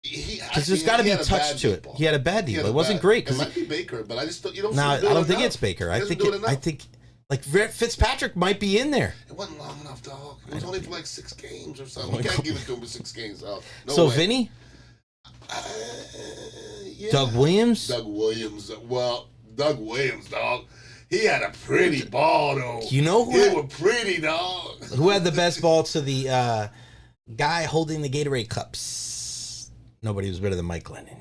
Because there's got to be a touch to it. He had a bad deep ball. It wasn't great. It might be Baker, but I just you don't. No, I don't think it's Baker. I think like Fitzpatrick might be in there. It wasn't long enough, dog. It was only for like 6 games or something. You can't give it to him for 6 games. No so way. Vinny, yeah. Doug Williams. Well, Doug Williams, dog. He had a pretty ball, though. You know who? He was pretty, dog. Who had the best ball to the guy holding the Gatorade cups? Nobody was better than Mike Glennon.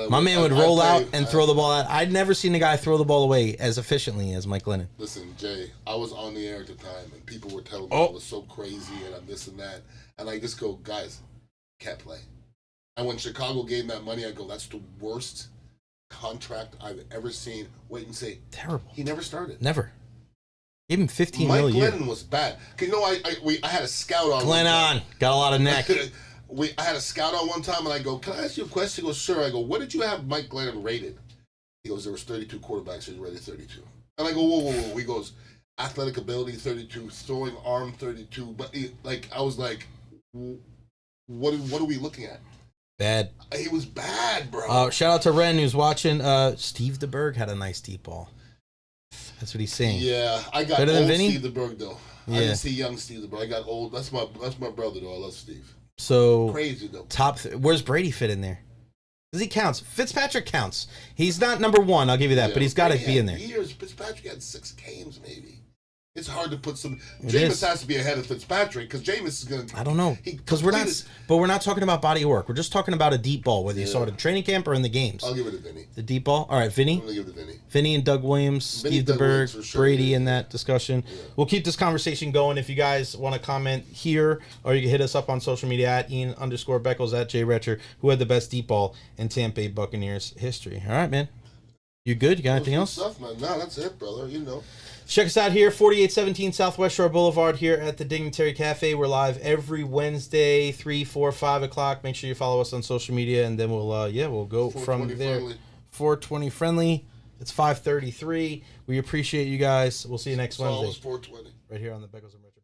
My man would roll out and throw the ball out. I'd never seen a guy throw the ball away as efficiently as Mike Glennon. Listen, Jay, I was on the air at the time, and people were telling me I was so crazy and I'm this and that. And I just go, guys, can't play. And when Chicago gave him that money, I go, that's the worst contract I've ever seen. Wait and say, terrible. He never started. Never. Give him $15 million. Mike Glennon was bad. You know, I had a scout on. Glennon got a lot of neck. I had a scout on one time, and I go, "Can I ask you a question?" He goes, "Sure." I go, "What did you have Mike Glennon rated?" He goes, "There was 32 quarterbacks, so he rated 32." And I go, "Whoa!" He goes, "Athletic ability 32, throwing arm 32." But I was like, "What are we looking at?" Bad. He was bad, bro. Shout out to Ren who's watching. Steve DeBerg had a nice deep ball. That's what he's saying. Yeah, I got better old than Vinny? Steve DeBerg though. Yeah. I didn't see young Steve DeBerg. I got old. That's my brother though. I love Steve. So crazy though. Where's Brady fit in there? Because he counts. Fitzpatrick counts. He's not number one. I'll give you that, but he's got to be in there. Years. Fitzpatrick had 6 games maybe. It's hard to put some. Jameis has to be ahead of Fitzpatrick because Jameis is going to. I don't know because we're not talking about body of work. We're just talking about a deep ball, whether you saw it in training camp or in the games. I'll give it to Vinny. The deep ball. All right, Vinny. I'm going to give it to Vinny. Vinny and Doug Williams, Steve DeBerg, sure, Brady in that discussion. Yeah. We'll keep this conversation going. If you guys want to comment here, or you can hit us up on social media at Ian_Beckles at Recher, who had the best deep ball in Tampa Bay Buccaneers history. All right, man. You good? You got anything else? Stuff, man. No, that's it, brother. You know. Check us out here, 4817 Southwest Shore Boulevard here at the Dignitary Cafe. We're live every Wednesday, 3, 4, 5 o'clock. Make sure you follow us on social media, and then we'll go from there. Friendly. 420 friendly. It's 5:33. We appreciate you guys. We'll see you next Wednesday. Always 420. Right here on the Beckles and Recher.